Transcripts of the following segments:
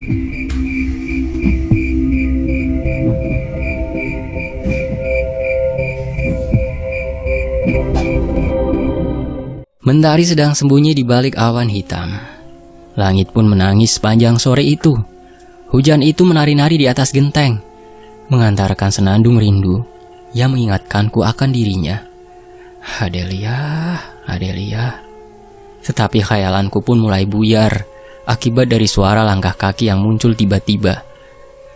Mentari sedang sembunyi di balik awan hitam. Langit pun menangis sepanjang sore itu. Hujan itu menari-nari di atas genteng, mengantarkan senandung rindu yang mengingatkanku akan dirinya. Adelia, Adelia. Tetapi khayalanku pun mulai buyar akibat dari suara langkah kaki yang muncul tiba-tiba.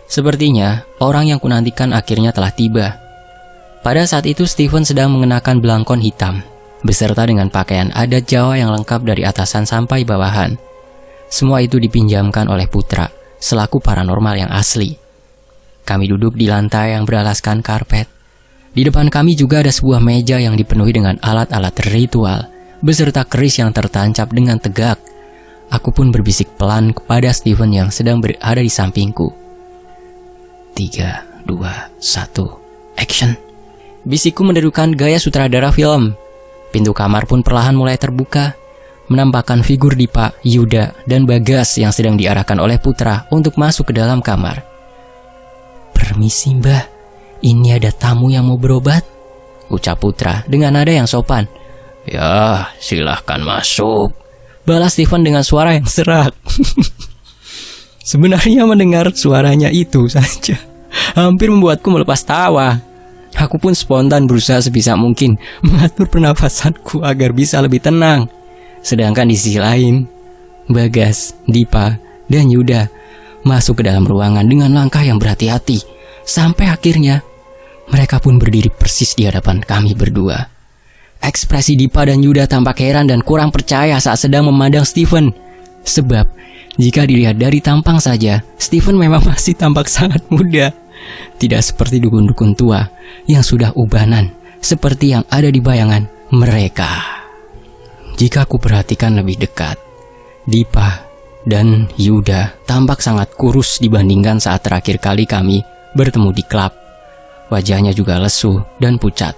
Sepertinya orang yang kunantikan akhirnya telah tiba. Pada saat itu Steven sedang mengenakan belangkon hitam beserta dengan pakaian adat Jawa yang lengkap dari atasan sampai bawahan. Semua itu dipinjamkan oleh Putra selaku paranormal yang asli. Kami duduk di lantai yang beralaskan karpet. Di depan kami juga ada sebuah meja yang dipenuhi dengan alat-alat ritual beserta keris yang tertancap dengan tegak. Aku pun berbisik pelan kepada Steven yang sedang berada di sampingku. 3, 2, 1, action. Bisikku menderukan gaya sutradara film. Pintu kamar pun perlahan mulai terbuka, menampakkan figur Dipa, Yuda, dan Bagas yang sedang diarahkan oleh Putra untuk masuk ke dalam kamar. "Permisi mbah, ini ada tamu yang mau berobat," ucap Putra dengan nada yang sopan. "Ya, silahkan masuk," balas Steven dengan suara yang serak. Sebenarnya mendengar suaranya itu saja hampir membuatku melepas tawa. Aku pun spontan berusaha sebisa mungkin mengatur pernapasanku agar bisa lebih tenang. Sedangkan di sisi lain, Bagas, Dipa, dan Yuda masuk ke dalam ruangan dengan langkah yang berhati-hati. Sampai akhirnya, mereka pun berdiri persis di hadapan kami berdua. Ekspresi Dipa dan Yuda tampak heran dan kurang percaya saat sedang memandang Steven. Sebab, jika dilihat dari tampang saja, Steven memang masih tampak sangat muda. Tidak seperti dukun-dukun tua yang sudah ubanan seperti yang ada di bayangan mereka. Jika aku perhatikan lebih dekat, Dipa dan Yuda tampak sangat kurus dibandingkan saat terakhir kali kami bertemu di klub. Wajahnya juga lesu dan pucat.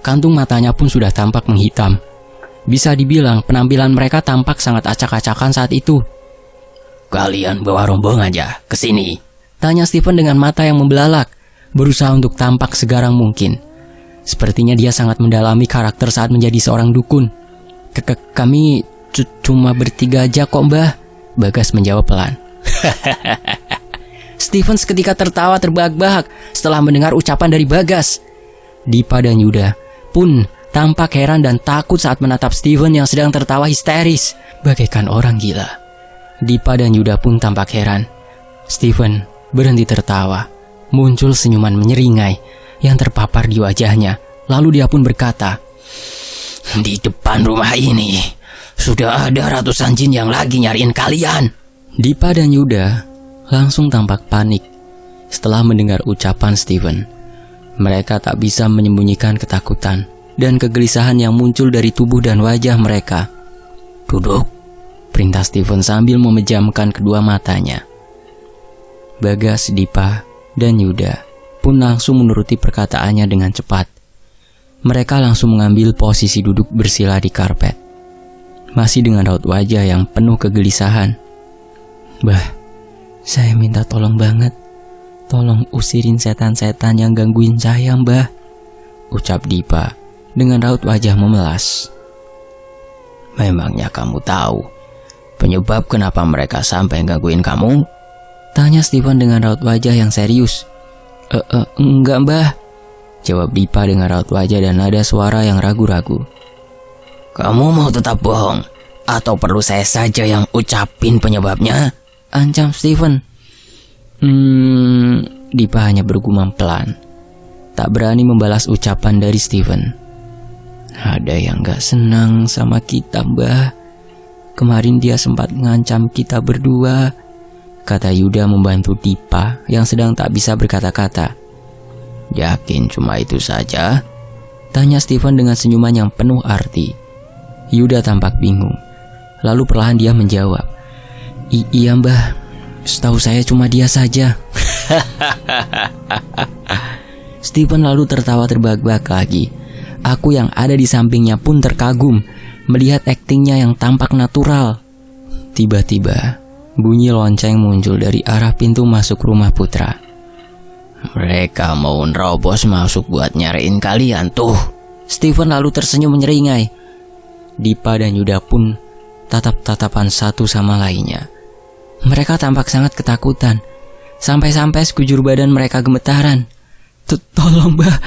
Kantung matanya pun sudah tampak menghitam. Bisa dibilang penampilan mereka tampak sangat acak-acakan saat itu. "Kalian bawa rombongan aja ke sini?" tanya Steven dengan mata yang membelalak, berusaha untuk tampak segarang mungkin. Sepertinya dia sangat mendalami karakter saat menjadi seorang dukun. Kami cuma bertiga aja kok mbah," Bagas menjawab pelan. Steven seketika tertawa terbahak-bahak setelah mendengar ucapan dari Bagas. Dipa dan Yuda pun tampak heran dan takut saat menatap Steven yang sedang tertawa histeris bagaikan orang gila. Dipa dan Yuda pun tampak heran. Steven berhenti tertawa. Muncul senyuman menyeringai yang terpapar di wajahnya. Lalu dia pun berkata, "Di depan rumah ini sudah ada ratusan jin yang lagi nyariin kalian." Dipa dan Yuda langsung tampak panik setelah mendengar ucapan Steven. Mereka tak bisa menyembunyikan ketakutan dan kegelisahan yang muncul dari tubuh dan wajah mereka. "Duduk," perintah Steven sambil memejamkan kedua matanya. Bagas, Dipa, dan Yuda pun langsung menuruti perkataannya dengan cepat. Mereka langsung mengambil posisi duduk bersila di karpet, masih dengan raut wajah yang penuh kegelisahan. "Bah, saya minta tolong banget. Tolong usirin setan-setan yang gangguin saya, mbah," ucap Dipa dengan raut wajah memelas. "Memangnya kamu tahu penyebab kenapa mereka sampai gangguin kamu?" tanya Steven dengan raut wajah yang serius. Enggak mbah," jawab Dipa dengan raut wajah dan nada suara yang ragu-ragu. "Kamu mau tetap bohong? Atau perlu saya saja yang ucapin penyebabnya?" ancam Steven. Dipa hanya bergumam pelan, tak berani membalas ucapan dari Steven. "Ada yang gak senang sama kita mbah. Kemarin dia sempat mengancam kita berdua," kata Yuda membantu Dipa yang sedang tak bisa berkata-kata. "Yakin cuma itu saja?" tanya Steven dengan senyuman yang penuh arti. Yuda tampak bingung. Lalu perlahan dia menjawab, Iya mbah, setahu saya cuma dia saja." Steven lalu tertawa terbahak-bahak lagi. Aku yang ada di sampingnya pun terkagum melihat aktingnya yang tampak natural. Tiba-tiba Bunyi lonceng muncul dari arah pintu masuk rumah Putra. Mereka mau nerobos masuk buat nyariin kalian tuh. Steven lalu tersenyum menyeringai. Dipa dan Yuda pun tatap-tatapan satu sama lainnya. Mereka tampak sangat ketakutan. Sampai-sampai sekujur badan mereka gemetaran. Tolong mbah,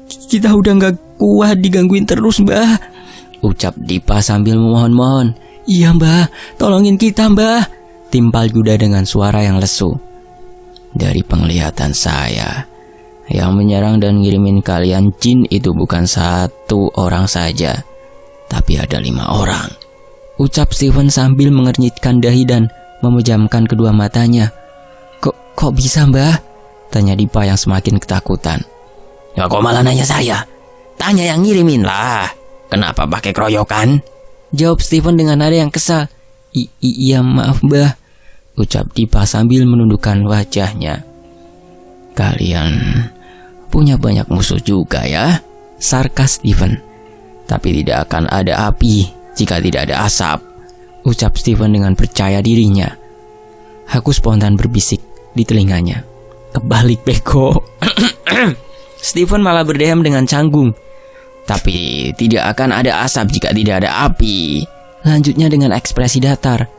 kita udah gak kuat digangguin terus mbah, ucap Dipa sambil memohon-mohon. Iya mbah, tolongin kita mbah, timpal Yuda dengan suara yang lesu. Dari penglihatan saya, yang menyerang dan ngirimin kalian jin itu bukan satu orang saja, tapi ada 5 orang, ucap Steven sambil mengernyitkan dahi dan memejamkan kedua matanya. Kok bisa mbah? Tanya Dipa yang semakin ketakutan. Ya kok malah nanya saya? Tanya yang ngirimin lah. Kenapa pakai keroyokan? Jawab Steven dengan nada yang kesal. Iya maaf mbah, ucap Dipa sambil menundukkan wajahnya. Kalian punya banyak musuh juga ya, sarkas Steven. Tapi tidak akan ada api jika tidak ada asap, ucap Steven dengan percaya dirinya. Aku spontan berbisik di telinganya. Kebalik beko. Steven malah berdehem dengan canggung. Tapi tidak akan ada asap jika tidak ada api, lanjutnya dengan ekspresi datar.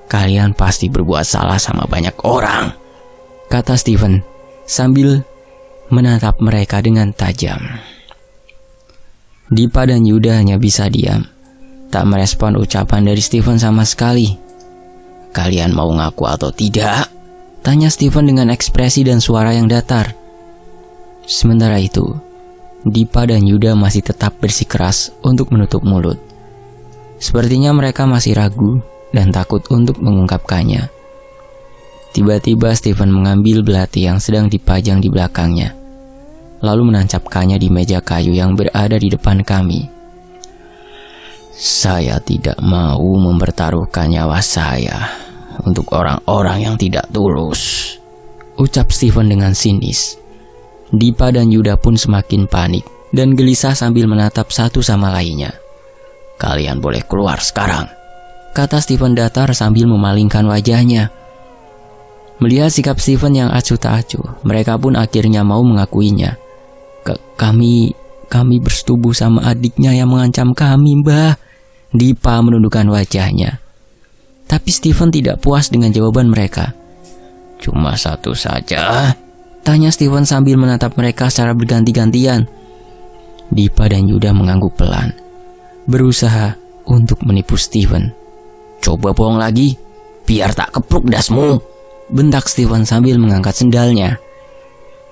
Kalian pasti berbuat salah sama banyak orang, kata Steven sambil menatap mereka dengan tajam. Dipa dan Yuda hanya bisa diam, tak merespon ucapan dari Steven sama sekali. Kalian mau ngaku atau tidak? Tanya Steven dengan ekspresi dan suara yang datar. Sementara itu, Dipa dan Yuda masih tetap bersikeras untuk menutup mulut. Sepertinya mereka masih ragu dan takut untuk mengungkapkannya. Tiba-tiba Steven mengambil belati yang sedang dipajang di belakangnya, lalu menancapkannya di meja kayu yang berada di depan kami. Saya tidak mau mempertaruhkan nyawa saya untuk orang-orang yang tidak tulus, ucap Steven dengan sinis. Dipa dan Yuda pun semakin panik dan gelisah sambil menatap satu sama lainnya. Kalian boleh keluar sekarang, kata Steven datar sambil memalingkan wajahnya. Melihat sikap Steven yang acuh tak acuh, mereka pun akhirnya mau mengakuinya. Kami bersetubuh sama adiknya yang mengancam kami, mbah. Dipa menundukkan wajahnya. Tapi Steven tidak puas dengan jawaban mereka. Cuma satu saja? Tanya Steven sambil menatap mereka secara berganti-gantian. Dipa dan Yuda mengangguk pelan, berusaha untuk menipu Steven. Coba bohong lagi, biar tak kepruk dasmu, bentak Steven sambil mengangkat sendalnya.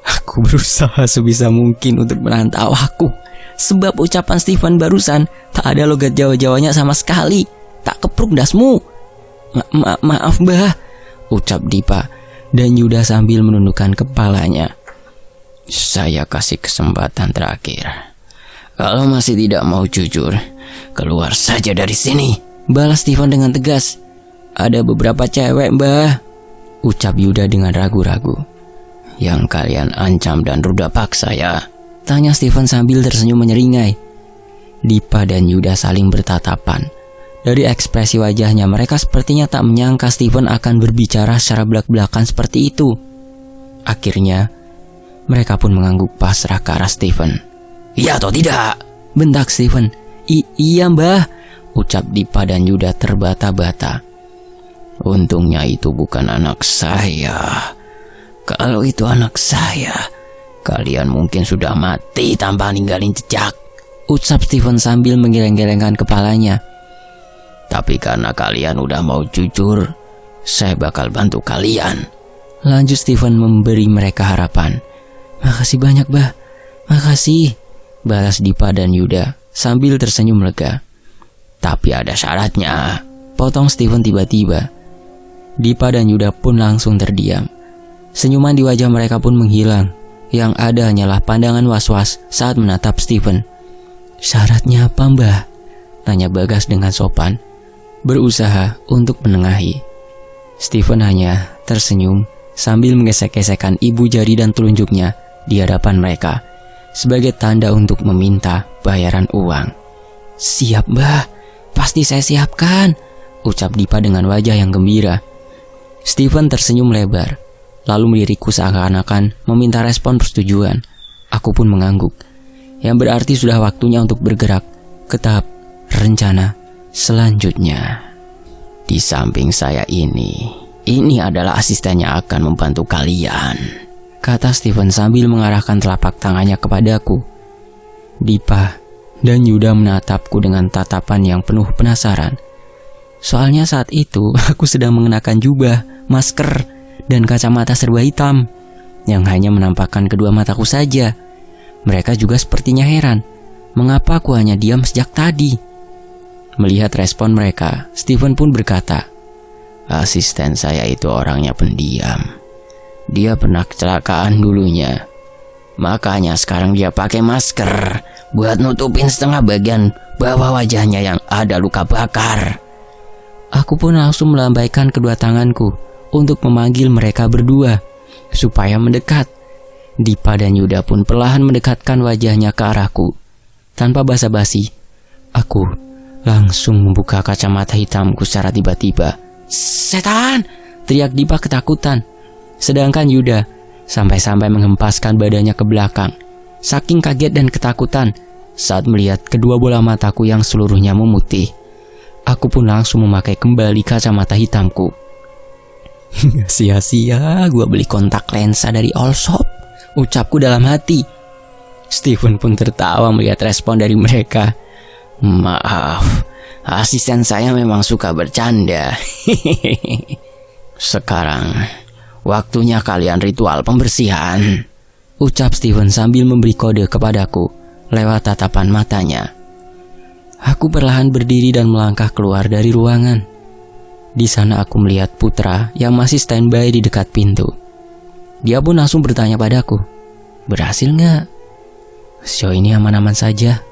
Aku berusaha sebisa mungkin untuk menahan tawaku, sebab ucapan Steven barusan tak ada logat Jawa-Jawanya sama sekali. Tak kepruk dasmu. Maaf mbah, ucap Dipa dan Yuda sambil menundukkan kepalanya. Saya kasih kesempatan terakhir. Kalau masih tidak mau jujur, keluar saja dari sini, balas Steven dengan tegas. Ada beberapa cewek mbah, ucap Yuda dengan ragu-ragu. Yang kalian ancam dan ruda paksa ya? Tanya Steven sambil tersenyum menyeringai. Dipa dan Yuda saling bertatapan. Dari ekspresi wajahnya mereka sepertinya tak menyangka Steven akan berbicara secara belak-belakan seperti itu. Akhirnya mereka pun mengangguk pasrah ke arah Steven. Iya atau tidak? Bentak Steven. Iya mbah, ucap Dipa dan Yuda terbata-bata. Untungnya itu bukan anak saya. Kalau itu anak saya, kalian mungkin sudah mati tanpa ninggalin jejak, ucap Steven sambil menggeleng-gelengkan kepalanya. Tapi karena kalian udah mau jujur, saya bakal bantu kalian, lanjut Steven memberi mereka harapan. Makasih banyak bah, makasih, balas Dipa dan Yuda sambil tersenyum lega. Tapi ada syaratnya, potong Steven tiba-tiba. Dipa dan Yuda pun langsung terdiam. Senyuman di wajah mereka pun menghilang. Yang ada hanyalah pandangan was-was saat menatap Steven. Syaratnya apa mbah? Tanya Bagas dengan sopan, berusaha untuk menengahi. Steven hanya tersenyum sambil menggesek-gesekkan ibu jari dan telunjuknya di hadapan mereka sebagai tanda untuk meminta bayaran uang. Siap mbah, pasti saya siapkan, ucap Dipa dengan wajah yang gembira. Steven tersenyum lebar, lalu melirikku seakan-akan meminta respon persetujuan. Aku pun mengangguk, yang berarti sudah waktunya untuk bergerak ke tahap rencana selanjutnya. Di samping saya ini adalah asisten yang akan membantu kalian, kata Steven sambil mengarahkan telapak tangannya kepadaku. Dipa dan Yuda menatapku dengan tatapan yang penuh penasaran. Soalnya saat itu aku sedang mengenakan jubah, masker, dan kacamata serba hitam yang hanya menampakkan kedua mataku saja. Mereka juga sepertinya heran, mengapa aku hanya diam sejak tadi. Melihat respon mereka, Steven pun berkata, asisten saya itu orangnya pendiam. Dia pernah kecelakaan dulunya. Makanya sekarang dia pakai masker buat nutupin setengah bagian bawah wajahnya yang ada luka bakar. Aku pun langsung melambaikan kedua tanganku untuk memanggil mereka berdua supaya mendekat. Dipa dan Yuda pun perlahan mendekatkan wajahnya ke arahku. Tanpa basa-basi, aku langsung membuka kacamata hitamku secara tiba-tiba. "Setan!" teriak Dipa ketakutan. Sedangkan Yuda sampai-sampai menghempaskan badannya ke belakang, saking kaget dan ketakutan saat melihat kedua bola mataku yang seluruhnya memutih. Aku pun langsung memakai kembali kacamata hitamku. Sia-sia gua beli kontak lensa dari Allshop, ucapku dalam hati. Steven pun tertawa melihat respon dari mereka. Maaf, asisten saya memang suka bercanda. Sekarang waktunya kalian ritual pembersihan, ucap Steven sambil memberi kode kepadaku lewat tatapan matanya. Aku perlahan berdiri dan melangkah keluar dari ruangan. Di sana aku melihat Putra yang masih standby di dekat pintu. Dia pun langsung bertanya padaku, "Berhasil nggak?" "Sejauh ini aman-aman saja.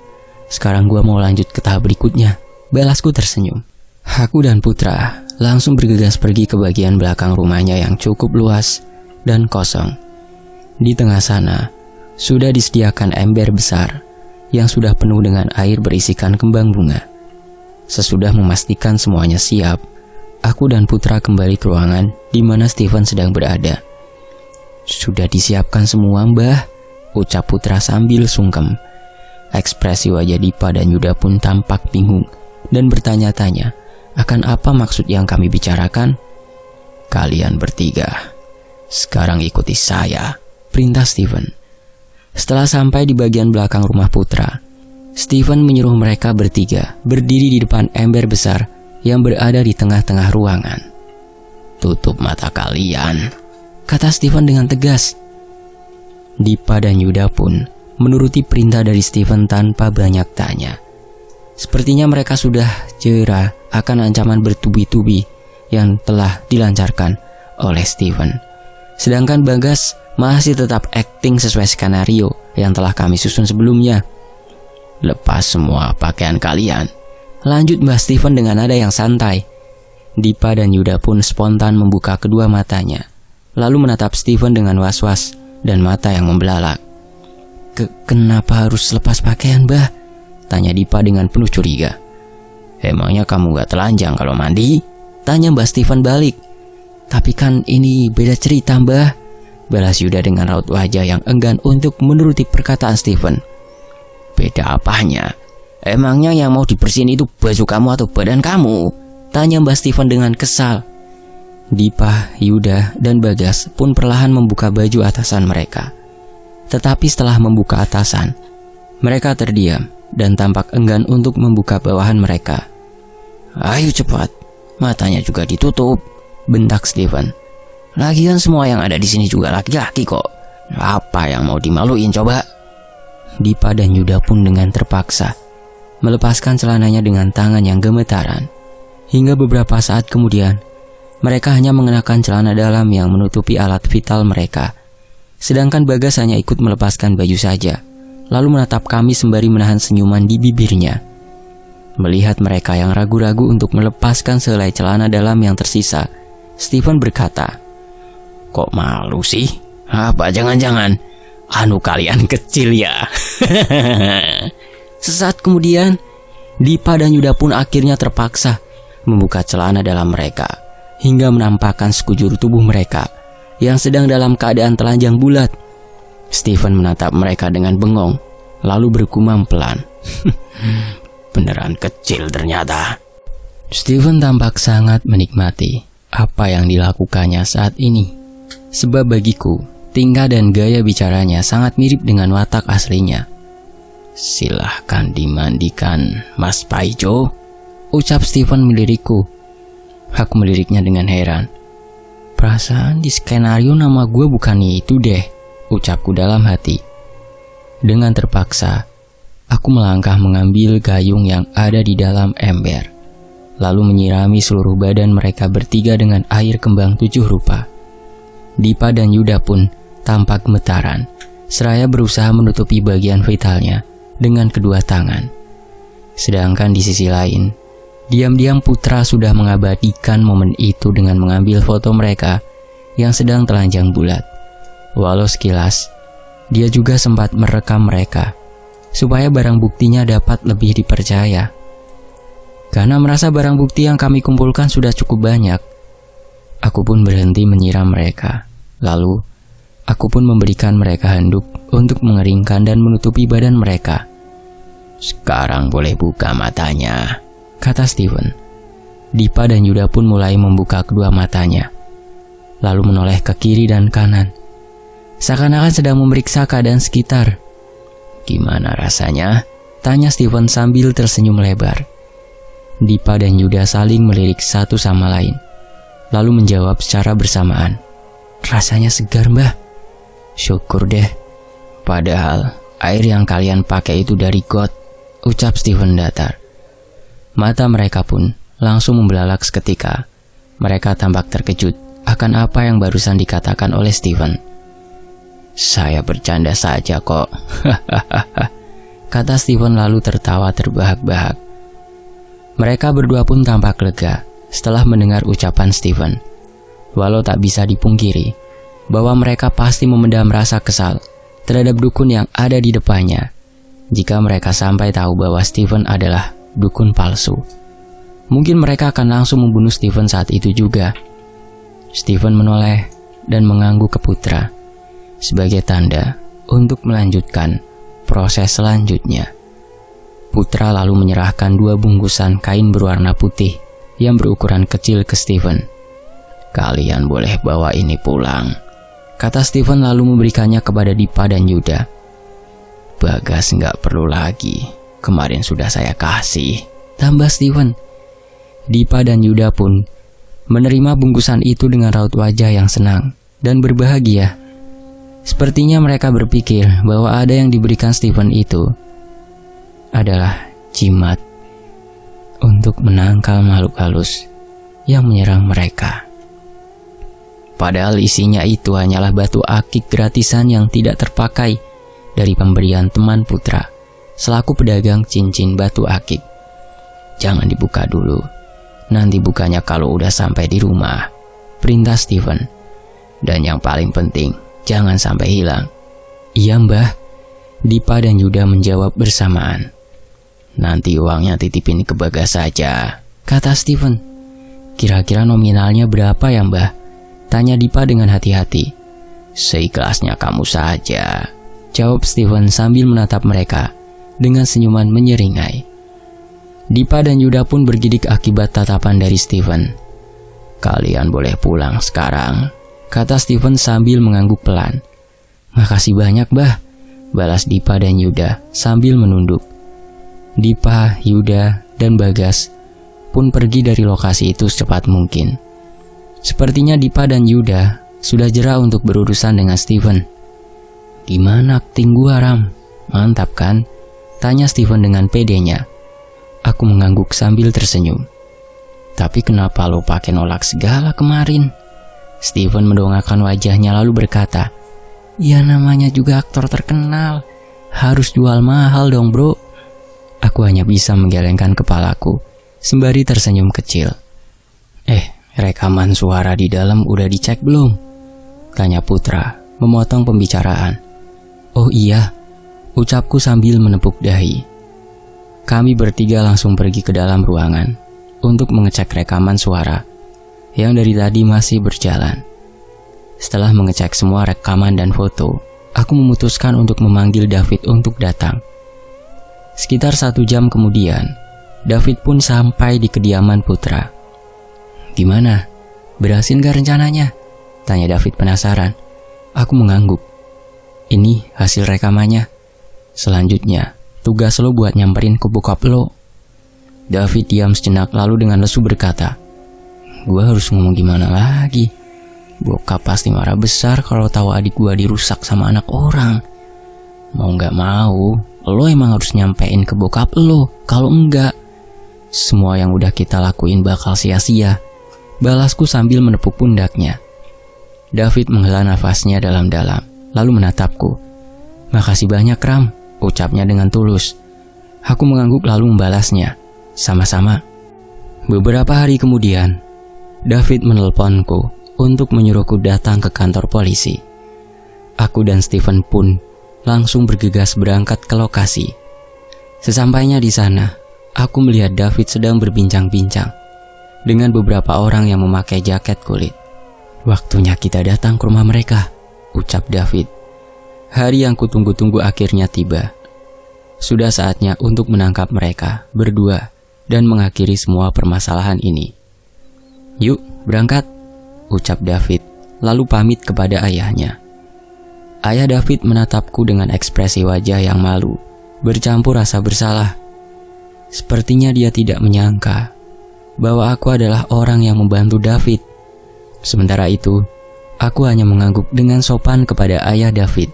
Sekarang gua mau lanjut ke tahap berikutnya," balasku tersenyum. Aku dan Putra langsung bergegas pergi ke bagian belakang rumahnya yang cukup luas dan kosong. Di tengah sana sudah disediakan ember besar yang sudah penuh dengan air berisikan kembang bunga. Sesudah memastikan semuanya siap, aku dan Putra kembali ke ruangan di mana Steven sedang berada. "Sudah disiapkan semua, Mbah," ucap Putra sambil sungkem. Ekspresi wajah Dipa dan Yuda pun tampak bingung dan bertanya-tanya akan apa maksud yang kami bicarakan. Kalian bertiga, sekarang ikuti saya, perintah Steven. Setelah sampai di bagian belakang rumah Putra, Steven menyuruh mereka bertiga berdiri di depan ember besar yang berada di tengah-tengah ruangan. "Tutup mata kalian," kata Steven dengan tegas. Dipa dan Yuda pun menuruti perintah dari Steven tanpa banyak tanya. Sepertinya mereka sudah jera akan ancaman bertubi-tubi yang telah dilancarkan oleh Steven. Sedangkan Bagas masih tetap acting sesuai skenario yang telah kami susun sebelumnya. "Lepas semua pakaian kalian," lanjut Mbah Steven dengan nada yang santai. Dipa dan Yuda pun spontan membuka kedua matanya, lalu menatap Steven dengan was-was dan mata yang membelalak. Kenapa harus lepas pakaian, Mbah?" tanya Dipa dengan penuh curiga. "Emangnya kamu gak telanjang kalau mandi?" tanya Mbah Steven balik. "Tapi kan ini beda cerita, Mbah," balas Yuda dengan raut wajah yang enggan untuk menuruti perkataan Steven. "Beda apanya? Emangnya yang mau dibersihin itu baju kamu atau badan kamu?" tanya Mbah Steven dengan kesal. Dipa, Yuda, dan Bagas pun perlahan membuka baju atasan mereka. Tetapi setelah membuka atasan, mereka terdiam dan tampak enggan untuk membuka bawahan mereka. "Ayo cepat, matanya juga ditutup," bentak Steven. "Lagian semua yang ada di sini juga laki-laki kok. Apa yang mau dimaluin coba?" Dipa dan Yuda pun dengan terpaksa melepaskan celananya dengan tangan yang gemetaran. Hingga beberapa saat kemudian, mereka hanya mengenakan celana dalam yang menutupi alat vital mereka. Sedangkan Bagas hanya ikut melepaskan baju saja, lalu menatap kami sembari menahan senyuman di bibirnya. Melihat mereka yang ragu-ragu untuk melepaskan sehelai celana dalam yang tersisa, Steven berkata, "Kok malu sih? Apa jangan-jangan anu kalian kecil ya?" Sesaat kemudian, Dipa dan Yuda pun akhirnya terpaksa membuka celana dalam mereka, hingga menampakkan sekujur tubuh mereka yang sedang dalam keadaan telanjang bulat. Steven menatap mereka dengan bengong, lalu bergumam pelan. Beneran kecil ternyata. Steven tampak sangat menikmati apa yang dilakukannya saat ini. Sebab bagiku, tingkah dan gaya bicaranya sangat mirip dengan watak aslinya. Silahkan dimandikan, Mas Paijo, ucap Steven melirikku. Aku meliriknya dengan heran. Perasaan di skenario nama gue bukan itu deh, ucapku dalam hati. Dengan terpaksa, aku melangkah mengambil gayung yang ada di dalam ember, lalu menyirami seluruh badan mereka bertiga dengan air kembang 7 rupa. Dipa dan Yuda pun tampak gemetaran, seraya berusaha menutupi bagian vitalnya dengan kedua tangan. Sedangkan di sisi lain, diam-diam Putra sudah mengabadikan momen itu dengan mengambil foto mereka yang sedang telanjang bulat. Walau sekilas, dia juga sempat merekam mereka, supaya barang buktinya dapat lebih dipercaya. Karena merasa barang bukti yang kami kumpulkan sudah cukup banyak, aku pun berhenti menyiram mereka. Lalu, aku pun memberikan mereka handuk untuk mengeringkan dan menutupi badan mereka. Sekarang boleh buka matanya, kata Steven. Dipa dan Yuda pun mulai membuka kedua matanya, lalu menoleh ke kiri dan kanan, seakan-akan sedang memeriksa keadaan sekitar. Gimana rasanya? Tanya Steven sambil tersenyum lebar. Dipa dan Yuda saling melirik satu sama lain, lalu menjawab secara bersamaan. Rasanya segar, Mbah. Syukur deh. Padahal air yang kalian pakai itu dari got, ucap Steven datar. Mata mereka pun langsung membelalak seketika. Mereka tampak terkejut akan apa yang barusan dikatakan oleh Steven. Saya bercanda saja kok, kata Steven lalu tertawa terbahak-bahak. Mereka berdua pun tampak lega setelah mendengar ucapan Steven. Walau tak bisa dipungkiri bahwa mereka pasti memendam rasa kesal terhadap dukun yang ada di depannya jika mereka sampai tahu bahwa Steven adalah dukun palsu. Mungkin mereka akan langsung membunuh Steven saat itu juga. Steven menoleh dan mengangguk ke Putra sebagai tanda untuk melanjutkan proses selanjutnya. Putra lalu menyerahkan 2 bungkusan kain berwarna putih yang berukuran kecil ke Steven. Kalian boleh bawa ini pulang, kata Steven lalu memberikannya kepada Dipa dan Yuda. Bagas nggak perlu lagi, kemarin sudah saya kasih, tambah Steven. Dipa dan Yuda pun menerima bungkusan itu dengan raut wajah yang senang dan berbahagia. Sepertinya mereka berpikir bahwa ada yang diberikan Steven itu adalah jimat untuk menangkal makhluk halus yang menyerang mereka. Padahal isinya itu hanyalah batu akik gratisan yang tidak terpakai dari pemberian teman Putra selaku pedagang cincin batu akik. Jangan dibuka dulu, nanti bukanya kalau udah sampai di rumah, perintah Steven. Dan yang paling penting, jangan sampai hilang. Iya, Mbah, Dipa dan Yuda menjawab bersamaan. Nanti uangnya titipin ke Bagas saja, kata Steven. Kira-kira nominalnya berapa ya, Mbah? Tanya Dipa dengan hati-hati. Seikhlasnya kamu saja, jawab Steven sambil menatap mereka dengan senyuman menyeringai. Dipa dan Yuda pun bergidik akibat tatapan dari Steven. Kalian boleh pulang sekarang, kata Steven sambil mengangguk pelan. Makasih banyak, Bah, balas Dipa dan Yuda sambil menunduk. Dipa, Yuda, dan Bagas pun pergi dari lokasi itu secepat mungkin. Sepertinya Dipa dan Yuda sudah jera untuk berurusan dengan Steven. Gimana akting gua, Ram? Mantap kan? Tanya Steven dengan pedenya. Aku mengangguk sambil tersenyum. Tapi kenapa lo pakai nolak segala kemarin? Steven mendongakkan wajahnya lalu berkata, ya namanya juga aktor terkenal, harus jual mahal dong bro. Aku hanya bisa menggelengkan kepalaku sembari tersenyum kecil. Rekaman suara di dalam udah dicek belum? Tanya Putra memotong pembicaraan. Oh iya, ucapku sambil menepuk dahi. Kami bertiga langsung pergi ke dalam ruangan untuk mengecek rekaman suara yang dari tadi masih berjalan. Setelah mengecek semua rekaman dan foto, aku memutuskan untuk memanggil David untuk datang. Sekitar 1 jam kemudian, David pun sampai di kediaman Putra. "Gimana? Berhasil gak rencananya?" tanya David penasaran. Aku mengangguk. "Ini hasil rekamannya. Selanjutnya, tugas lo buat nyamperin ke bokap lo." David diam sejenak lalu dengan lesu berkata, "Gua harus ngomong gimana lagi? Bokap pasti marah besar kalau tahu adik gua dirusak sama anak orang. Mau gak mau, lo emang harus nyampein ke bokap lo. Kalau enggak, semua yang udah kita lakuin bakal sia-sia." Balasku sambil menepuk pundaknya. David menghela nafasnya dalam-dalam, lalu menatapku. "Makasih banyak, Ram," ucapnya dengan tulus. Aku mengangguk lalu membalasnya, "Sama-sama." Beberapa hari kemudian, David menelponku untuk menyuruhku datang ke kantor polisi. Aku dan Steven pun langsung bergegas berangkat ke lokasi. Sesampainya di sana, aku melihat David sedang berbincang-bincang dengan beberapa orang yang memakai jaket kulit. "Waktunya kita datang ke rumah mereka," ucap David. Hari yang kutunggu-tunggu akhirnya tiba. Sudah saatnya untuk menangkap mereka berdua dan mengakhiri semua permasalahan ini. "Yuk, berangkat," ucap David, lalu pamit kepada ayahnya. Ayah David menatapku dengan ekspresi wajah yang malu, bercampur rasa bersalah. Sepertinya dia tidak menyangka bahwa aku adalah orang yang membantu David. Sementara itu, aku hanya mengangguk dengan sopan kepada ayah David.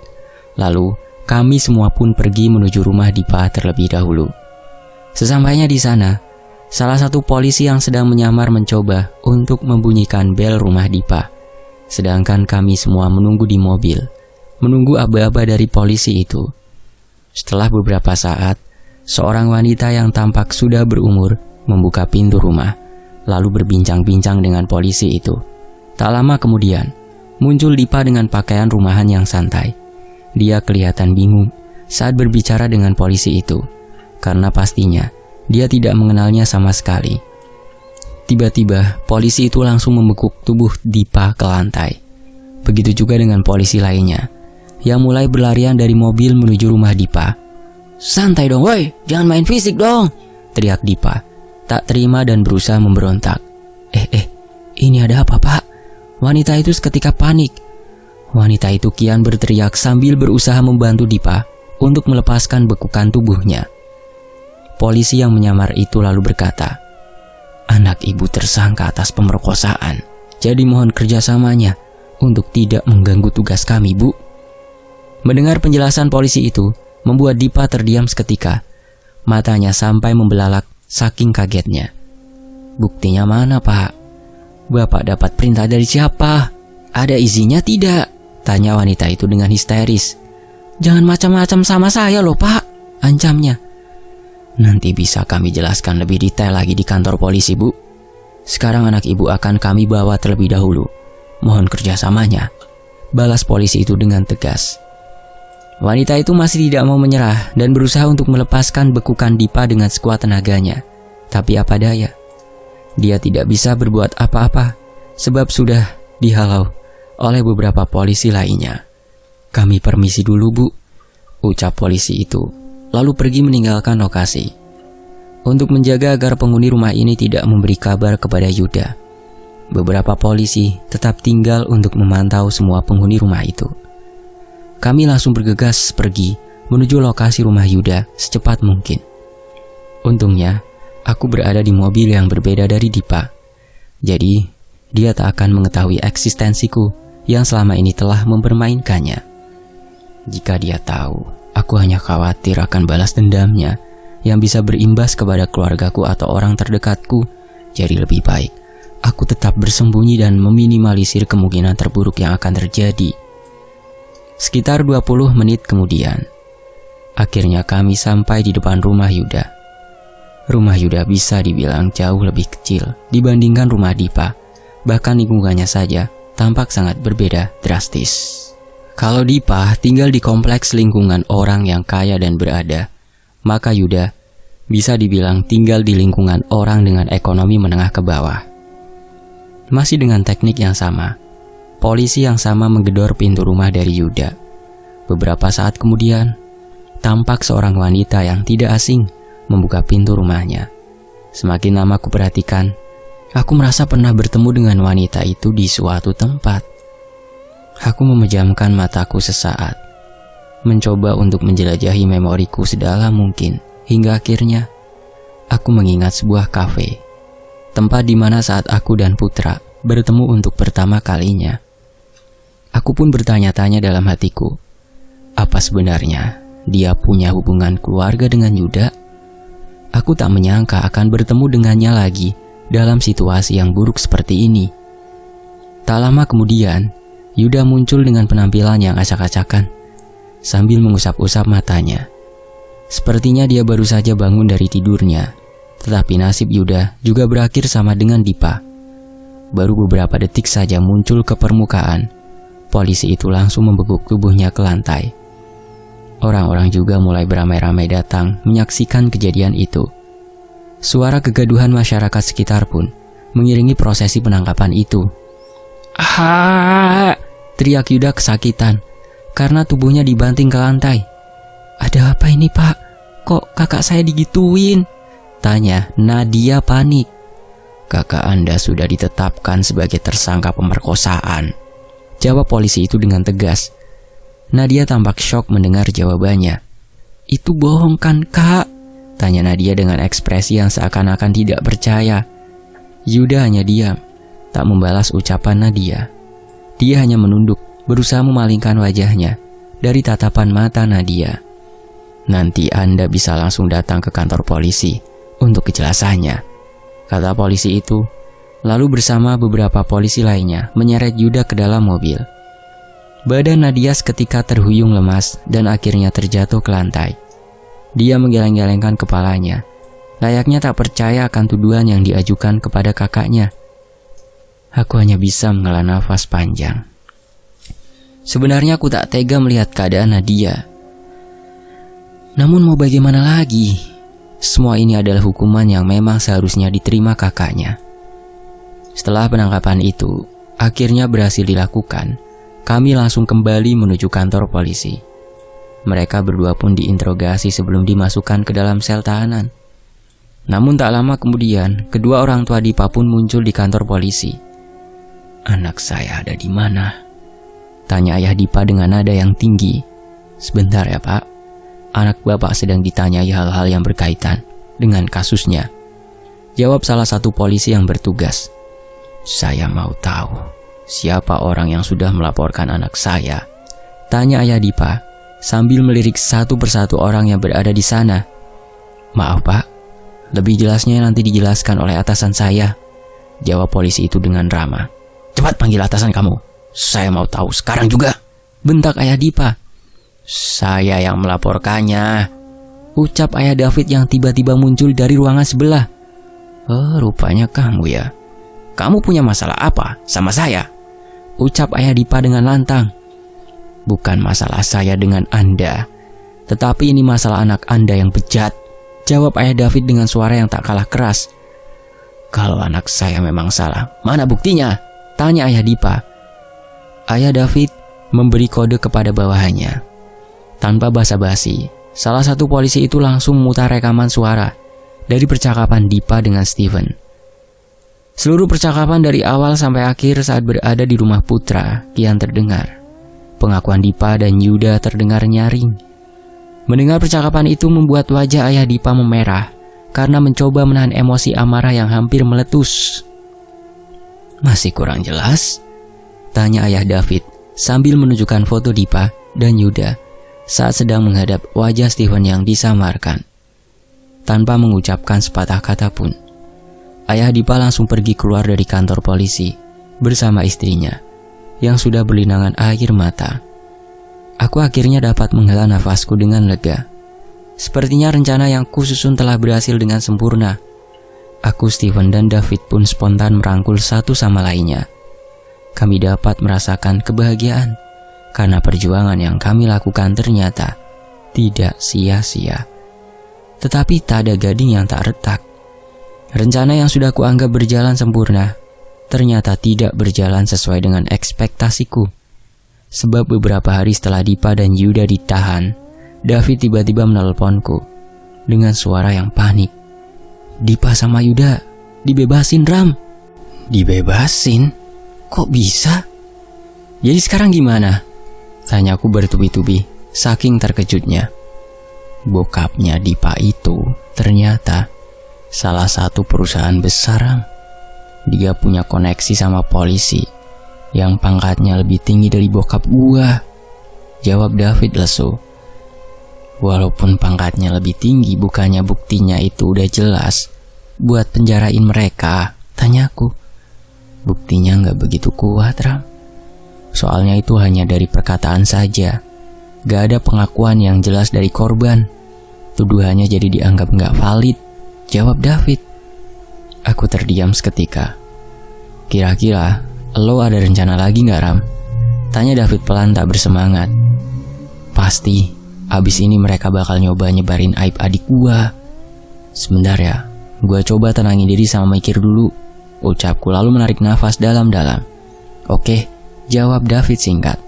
Lalu, kami semua pun pergi menuju rumah Dipa terlebih dahulu. Sesampainya di sana, salah satu polisi yang sedang menyamar mencoba untuk membunyikan bel rumah Dipa. Sedangkan kami semua menunggu di mobil, menunggu aba-aba dari polisi itu. Setelah beberapa saat, seorang wanita yang tampak sudah berumur membuka pintu rumah, lalu berbincang-bincang dengan polisi itu. Tak lama kemudian, muncul Dipa dengan pakaian rumahan yang santai. Dia kelihatan bingung saat berbicara dengan polisi itu, karena pastinya dia tidak mengenalnya sama sekali. Tiba-tiba, polisi itu langsung membekuk tubuh Dipa ke lantai. Begitu juga dengan polisi lainnya, yang mulai berlarian dari mobil menuju rumah Dipa. "Santai dong woi, jangan main fisik dong," teriak Dipa, tak terima dan berusaha memberontak. Ini ada apa, Pak?" Wanita itu seketika panik. Wanita itu kian berteriak sambil berusaha membantu Dipa untuk melepaskan bekukan tubuhnya. Polisi yang menyamar itu lalu berkata, "Anak ibu tersangka atas pemerkosaan, jadi mohon kerjasamanya untuk tidak mengganggu tugas kami, Bu." Mendengar penjelasan polisi itu, membuat Dipa terdiam seketika. Matanya sampai membelalak saking kagetnya. "Buktinya mana, Pak? Bapak dapat perintah dari siapa? Ada izinnya tidak?" tanya wanita itu dengan histeris. "Jangan macam-macam sama saya loh, Pak," ancamnya. "Nanti bisa kami jelaskan lebih detail lagi di kantor polisi, Bu. Sekarang anak ibu akan kami bawa terlebih dahulu. Mohon kerjasamanya," balas polisi itu dengan tegas. Wanita itu masih tidak mau menyerah dan berusaha untuk melepaskan bekukan Dipa dengan sekuat tenaganya. Tapi apa daya, dia tidak bisa berbuat apa-apa sebab sudah dihalau oleh beberapa polisi lainnya. "Kami permisi dulu, Bu," ucap polisi itu, lalu pergi meninggalkan lokasi. Untuk menjaga agar penghuni rumah ini tidak memberi kabar kepada Yuda, beberapa polisi tetap tinggal untuk memantau semua penghuni rumah itu. Kami langsung bergegas pergi menuju lokasi rumah Yuda secepat mungkin. Untungnya, aku berada di mobil yang berbeda dari Dipa. Jadi, dia tak akan mengetahui eksistensiku yang selama ini telah mempermainkannya. Jika dia tahu, aku hanya khawatir akan balas dendamnya yang bisa berimbas kepada keluargaku atau orang terdekatku. Jadi lebih baik aku tetap bersembunyi dan meminimalisir kemungkinan terburuk yang akan terjadi. Sekitar 20 menit kemudian, akhirnya kami sampai di depan rumah Yuda. Rumah Yuda bisa dibilang jauh lebih kecil dibandingkan rumah Dipa. Bahkan lingkungannya saja tampak sangat berbeda drastis. Kalau Dipa tinggal di kompleks lingkungan orang yang kaya dan berada, maka Yuda bisa dibilang tinggal di lingkungan orang dengan ekonomi menengah ke bawah. Masih dengan teknik yang sama, polisi yang sama menggedor pintu rumah dari Yuda. Beberapa saat kemudian, tampak seorang wanita yang tidak asing membuka pintu rumahnya. Semakin lama aku perhatikan, aku merasa pernah bertemu dengan wanita itu di suatu tempat. Aku memejamkan mataku sesaat, mencoba untuk menjelajahi memoriku sedalam mungkin, hingga akhirnya aku mengingat sebuah kafe, tempat di mana saat aku dan Putra bertemu untuk pertama kalinya. Aku pun bertanya-tanya dalam hatiku, apa sebenarnya dia punya hubungan keluarga dengan Yuda? Aku tak menyangka akan bertemu dengannya lagi dalam situasi yang buruk seperti ini. Tak lama kemudian, Yuda muncul dengan penampilan yang acak-acakan, sambil mengusap-usap matanya. Sepertinya dia baru saja bangun dari tidurnya, tetapi nasib Yuda juga berakhir sama dengan Dipa. Baru beberapa detik saja muncul ke permukaan, polisi itu langsung membekuk tubuhnya ke lantai. Orang-orang juga mulai beramai-ramai datang menyaksikan kejadian itu. Suara kegaduhan masyarakat sekitar pun mengiringi prosesi penangkapan itu. "Ah!" teriak Yuda kesakitan karena tubuhnya dibanting ke lantai. "Ada apa ini, Pak? Kok kakak saya digituin?" tanya Nadia panik. "Kakak Anda sudah ditetapkan sebagai tersangka pemerkosaan," jawab polisi itu dengan tegas. Nadia tampak syok mendengar jawabannya. "Itu bohong kan, Kak?" tanya Nadia dengan ekspresi yang seakan-akan tidak percaya. Yuda hanya diam, tak membalas ucapan Nadia. Dia hanya menunduk, berusaha memalingkan wajahnya dari tatapan mata Nadia. "Nanti Anda bisa langsung datang ke kantor polisi untuk kejelasannya," kata polisi itu, lalu bersama beberapa polisi lainnya menyeret Yuda ke dalam mobil. Badan Nadia seketika terhuyung lemas dan akhirnya terjatuh ke lantai. Dia menggeleng-gelengkan kepalanya, layaknya tak percaya akan tuduhan yang diajukan kepada kakaknya. Aku hanya bisa menghela nafas panjang. Sebenarnya aku tak tega melihat keadaan Nadia. Namun mau bagaimana lagi? Semua ini adalah hukuman yang memang seharusnya diterima kakaknya. Setelah penangkapan itu akhirnya berhasil dilakukan, kami langsung kembali menuju kantor polisi. Mereka berdua pun diinterogasi sebelum dimasukkan ke dalam sel tahanan. Namun tak lama kemudian, kedua orang tua Dipa pun muncul di kantor polisi. "Anak saya ada di mana?" tanya ayah Dipa dengan nada yang tinggi. "Sebentar ya, Pak. Anak Bapak sedang ditanyai hal-hal yang berkaitan dengan kasusnya," jawab salah satu polisi yang bertugas. "Saya mau tahu siapa orang yang sudah melaporkan anak saya?" tanya ayah Dipa sambil melirik satu persatu orang yang berada di sana. "Maaf, Pak. Lebih jelasnya nanti dijelaskan oleh atasan saya," jawab polisi itu dengan ramah. "Cepat panggil atasan kamu. Saya mau tahu sekarang juga," bentak ayah Dipa. "Saya yang melaporkannya," ucap ayah David yang tiba-tiba muncul dari ruangan sebelah. "Oh, rupanya kamu ya. Kamu punya masalah apa sama saya?" ucap ayah Dipa dengan lantang. "Bukan masalah saya dengan Anda, tetapi ini masalah anak Anda yang bejat," jawab ayah David dengan suara yang tak kalah keras. "Kalau anak saya memang salah, mana buktinya?" tanya ayah Dipa. Ayah David memberi kode kepada bawahannya. Tanpa basa-basi, salah satu polisi itu langsung memutar rekaman suara dari percakapan Dipa dengan Steven. Seluruh percakapan dari awal sampai akhir saat berada di rumah Putra kian terdengar. Pengakuan Dipa dan Yuda terdengar nyaring. Mendengar percakapan itu membuat wajah ayah Dipa memerah karena mencoba menahan emosi amarah yang hampir meletus. "Masih kurang jelas?" tanya ayah David sambil menunjukkan foto Dipa dan Yuda saat sedang menghadap wajah Steven yang disamarkan. Tanpa mengucapkan sepatah kata pun, ayah Dipa langsung pergi keluar dari kantor polisi bersama istrinya yang sudah berlinangan air mata. Aku akhirnya dapat menghela nafasku dengan lega. Sepertinya rencana yang kususun telah berhasil dengan sempurna. Aku, Steven, dan David pun spontan merangkul satu sama lainnya. Kami dapat merasakan kebahagiaan karena perjuangan yang kami lakukan ternyata tidak sia-sia. Tetapi tak ada gading yang tak retak. Rencana yang sudah kuanggap berjalan sempurna ternyata tidak berjalan sesuai dengan ekspektasiku. Sebab beberapa hari setelah Dipa dan Yuda ditahan, David tiba-tiba menelponku dengan suara yang panik. "Dipa sama Yuda dibebasin, Ram." "Dibebasin? Kok bisa? Jadi sekarang gimana?" tanyaku bertubi-tubi, saking terkejutnya. Bokapnya Dipa itu ternyata salah satu perusahaan besar, Ram. Dia punya koneksi sama polisi yang pangkatnya lebih tinggi dari bokap gua, jawab David lesu. "Walaupun pangkatnya lebih tinggi, bukannya buktinya itu udah jelas buat penjarain mereka?" tanyaku. "Buktinya nggak begitu kuat, Ram. Soalnya itu hanya dari perkataan saja. Gak ada pengakuan yang jelas dari korban. Tuduhannya jadi dianggap nggak valid," jawab David. Aku terdiam seketika. "Kira-kira lo ada rencana lagi nggak, Ram?" tanya David pelan tak bersemangat. "Pasti abis ini mereka bakal nyoba nyebarin aib adik gua." "Sebentar ya, gua coba tenangin diri sama mikir dulu," ucapku lalu menarik nafas dalam-dalam. "Oke," jawab David singkat.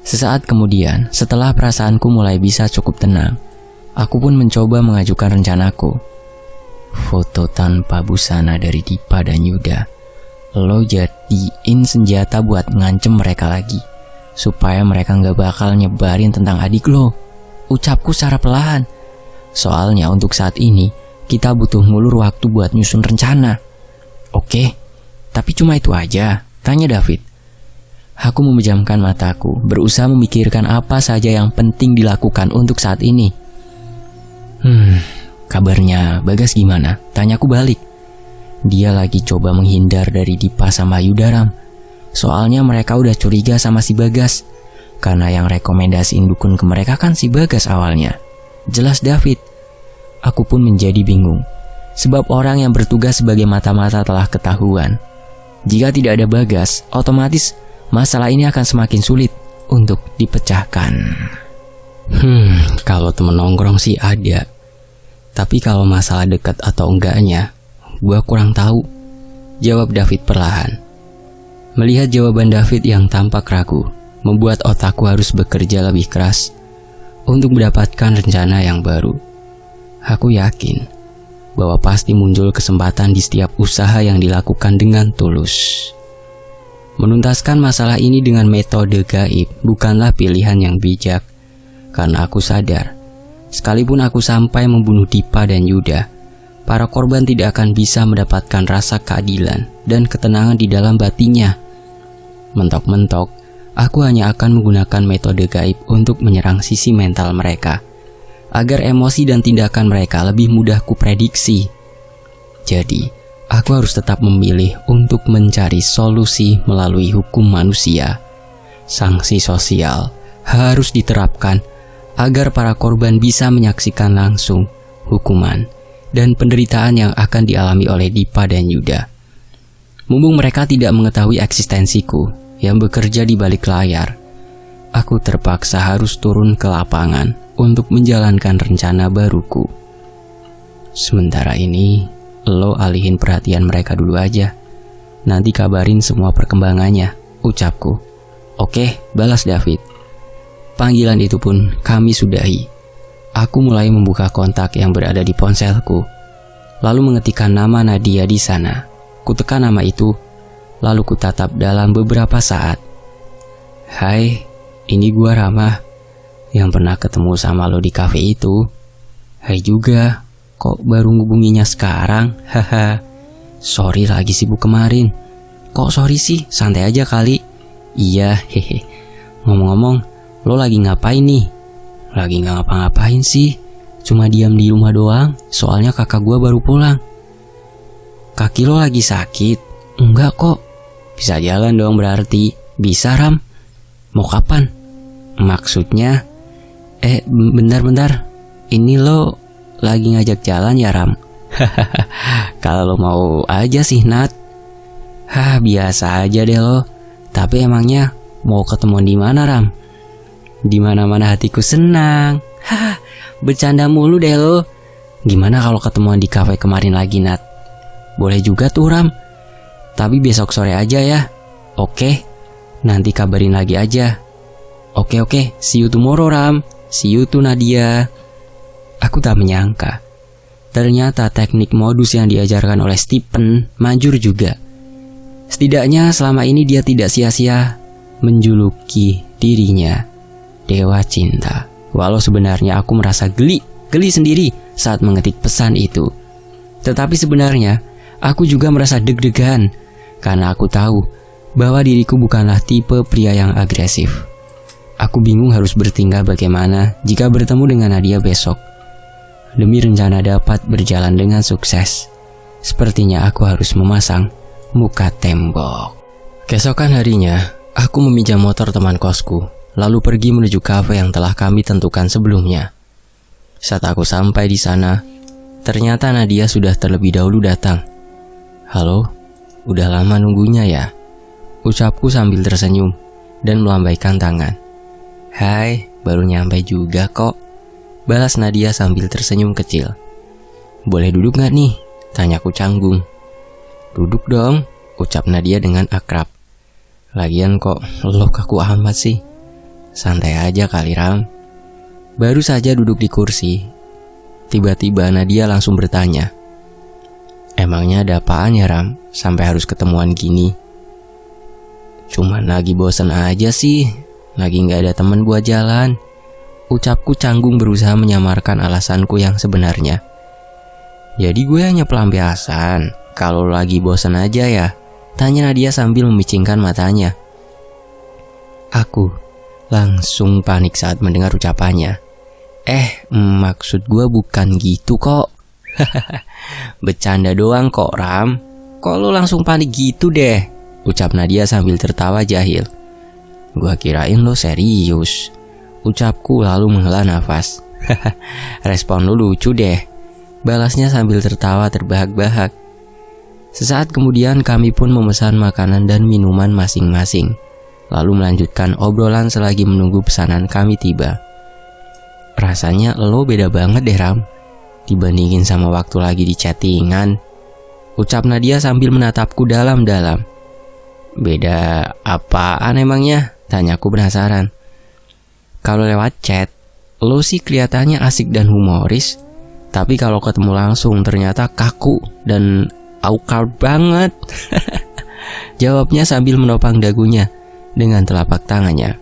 Sesaat kemudian, setelah perasaanku mulai bisa cukup tenang, aku pun mencoba mengajukan rencanaku. "Foto tanpa busana dari Dipa dan Yuda. Lo jadiin senjata buat ngancem mereka lagi, supaya mereka gak bakal nyebarin tentang adik lo," ucapku secara perlahan. "Soalnya untuk saat ini, kita butuh ngulur waktu buat nyusun rencana." "Oke, tapi cuma itu aja?" tanya David. Aku memejamkan mataku, berusaha memikirkan apa saja yang penting dilakukan untuk saat ini. "Kabarnya Bagas gimana?" tanyaku balik. "Dia lagi coba menghindar dari Dipa sama Yuda, Ram. Soalnya mereka udah curiga sama si Bagas, karena yang rekomendasiin dukun ke mereka kan si Bagas awalnya," jelas David. Aku pun menjadi bingung, sebab orang yang bertugas sebagai mata-mata telah ketahuan. Jika tidak ada Bagas, otomatis masalah ini akan semakin sulit untuk dipecahkan. Kalau temen nongkrong sih ada. Tapi kalau masalah dekat atau enggaknya, gua kurang tahu, jawab David perlahan. Melihat jawaban David yang tampak ragu, membuat otakku harus bekerja lebih keras untuk mendapatkan rencana yang baru. Aku yakin bahwa pasti muncul kesempatan di setiap usaha yang dilakukan dengan tulus. Menuntaskan masalah ini dengan metode gaib bukanlah pilihan yang bijak, karena aku sadar, sekalipun aku sampai membunuh Dipa dan Yuda, para korban tidak akan bisa mendapatkan rasa keadilan dan ketenangan di dalam batinnya. Mentok-mentok, aku hanya akan menggunakan metode gaib untuk menyerang sisi mental mereka, agar emosi dan tindakan mereka lebih mudah kuprediksi. Jadi, aku harus tetap memilih untuk mencari solusi melalui hukum manusia. Sanksi sosial harus diterapkan agar para korban bisa menyaksikan langsung hukuman dan penderitaan yang akan dialami oleh Dipa dan Yuda. Mumpung mereka tidak mengetahui eksistensiku yang bekerja di balik layar, aku terpaksa harus turun ke lapangan untuk menjalankan rencana baruku. Sementara ini, lo alihin perhatian mereka dulu aja. Nanti kabarin semua perkembangannya, ucapku. Oke, balas David. Panggilan itu pun kami sudahi. Aku mulai membuka kontak yang berada di ponselku, lalu mengetikkan nama Nadia di sana. Kutekan nama itu, lalu kutatap dalam beberapa saat. Hai, ini gua Rama, yang pernah ketemu sama lo di kafe itu. Hai juga, kok baru ngubunginya sekarang? Haha, sorry lagi sibuk kemarin. Kok sorry sih, santai aja kali. Iya, hehe. Ngomong-ngomong, lo lagi ngapain nih? Lagi gak ngapa-ngapain sih, cuma diam di rumah doang, soalnya kakak gua baru pulang. Kaki lo lagi sakit? Enggak kok. Bisa jalan dong berarti. Bisa Ram. Mau kapan? Maksudnya, bentar. Ini lo lagi ngajak jalan ya Ram? Kalau lo mau aja sih Nat. Biasa aja deh lo. Tapi emangnya mau ketemu di mana Ram? Di mana-mana hatiku senang. Bercanda mulu deh lo. Gimana kalau ketemuan di kafe kemarin lagi, Nat? Boleh juga tuh, Ram. Tapi besok sore aja ya. Oke, nanti kabarin lagi aja. Oke, see you tomorrow, Ram. See you too, Nadia. Aku tak menyangka. Ternyata teknik modus yang diajarkan oleh Stephen manjur juga. Setidaknya selama ini dia tidak sia-sia menjuluki dirinya Dewa Cinta. Walau sebenarnya aku merasa geli sendiri saat mengetik pesan itu. Tetapi sebenarnya aku juga merasa deg-degan karena aku tahu bahwa diriku bukanlah tipe pria yang agresif. Aku bingung harus bertingkah bagaimana jika bertemu dengan Nadia besok. Demi rencana dapat berjalan dengan sukses, sepertinya aku harus memasang muka tembok. Keesokan harinya, aku meminjam motor teman kosku, lalu pergi menuju kafe yang telah kami tentukan sebelumnya. Saat aku sampai di sana, ternyata Nadia sudah terlebih dahulu datang. Halo, udah lama nunggunya ya? Ucapku sambil tersenyum dan melambaikan tangan. Hai, baru nyampe juga kok, balas Nadia sambil tersenyum kecil. Boleh duduk gak nih? Tanyaku canggung. Duduk dong, ucap Nadia dengan akrab. Lagian kok lo kaku amat sih? Santai aja kali, Ram. Baru saja duduk di kursi, tiba-tiba Nadia langsung bertanya. Emangnya ada apaan ya, Ram? Sampai harus ketemuan gini? Cuman lagi bosen aja sih. Lagi gak ada temen buat jalan. Ucapku canggung berusaha menyamarkan alasanku yang sebenarnya. Jadi gue hanya pelampiasan. Kalau lagi bosan aja ya? Tanya Nadia sambil memicingkan matanya. Aku langsung panik saat mendengar ucapannya. Maksud gue bukan gitu kok. Bercanda doang kok, Ram. Kok lo langsung panik gitu deh? Ucap Nadia sambil tertawa jahil. Gua kirain lo serius, ucapku lalu menghela nafas. Respon lo lucu deh, balasnya sambil tertawa terbahak-bahak. Sesaat kemudian kami pun memesan makanan dan minuman masing-masing, lalu melanjutkan obrolan selagi menunggu pesanan kami tiba. Rasanya lo beda banget deh, Ram, dibandingin sama waktu lagi di chattingan, ucap Nadia sambil menatapku dalam-dalam. Beda apaan emangnya? Tanyaku penasaran. Kalau lewat chat, lo sih kelihatannya asik dan humoris, tapi kalau ketemu langsung ternyata kaku dan awkward banget. Jawabnya sambil menopang dagunya dengan telapak tangannya.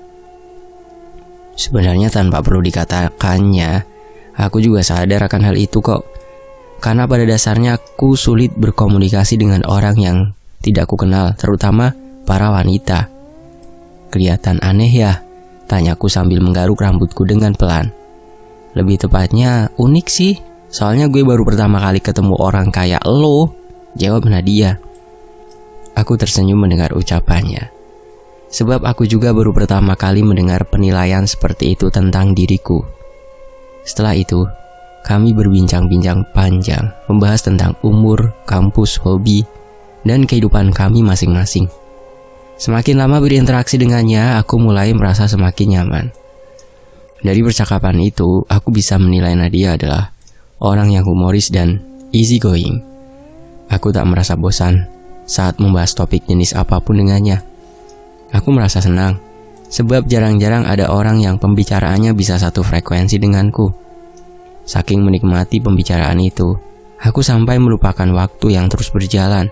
Sebenarnya tanpa perlu dikatakannya, aku juga sadar akan hal itu kok. Karena pada dasarnya aku sulit berkomunikasi dengan orang yang tidak aku kenal, terutama para wanita. Kelihatan aneh ya? Tanyaku sambil menggaruk rambutku dengan pelan. Lebih tepatnya unik sih, soalnya gue baru pertama kali ketemu orang kayak lo, jawab Nadia. Aku tersenyum mendengar ucapannya, sebab aku juga baru pertama kali mendengar penilaian seperti itu tentang diriku. Setelah itu, kami berbincang-bincang panjang, membahas tentang umur, kampus, hobi, dan kehidupan kami masing-masing. Semakin lama berinteraksi dengannya, aku mulai merasa semakin nyaman. Dari percakapan itu, aku bisa menilai Nadia adalah orang yang humoris dan easy going. Aku tak merasa bosan saat membahas topik jenis apapun dengannya. Aku merasa senang, sebab jarang-jarang ada orang yang pembicaraannya bisa satu frekuensi denganku. Saking menikmati pembicaraan itu, aku sampai melupakan waktu yang terus berjalan.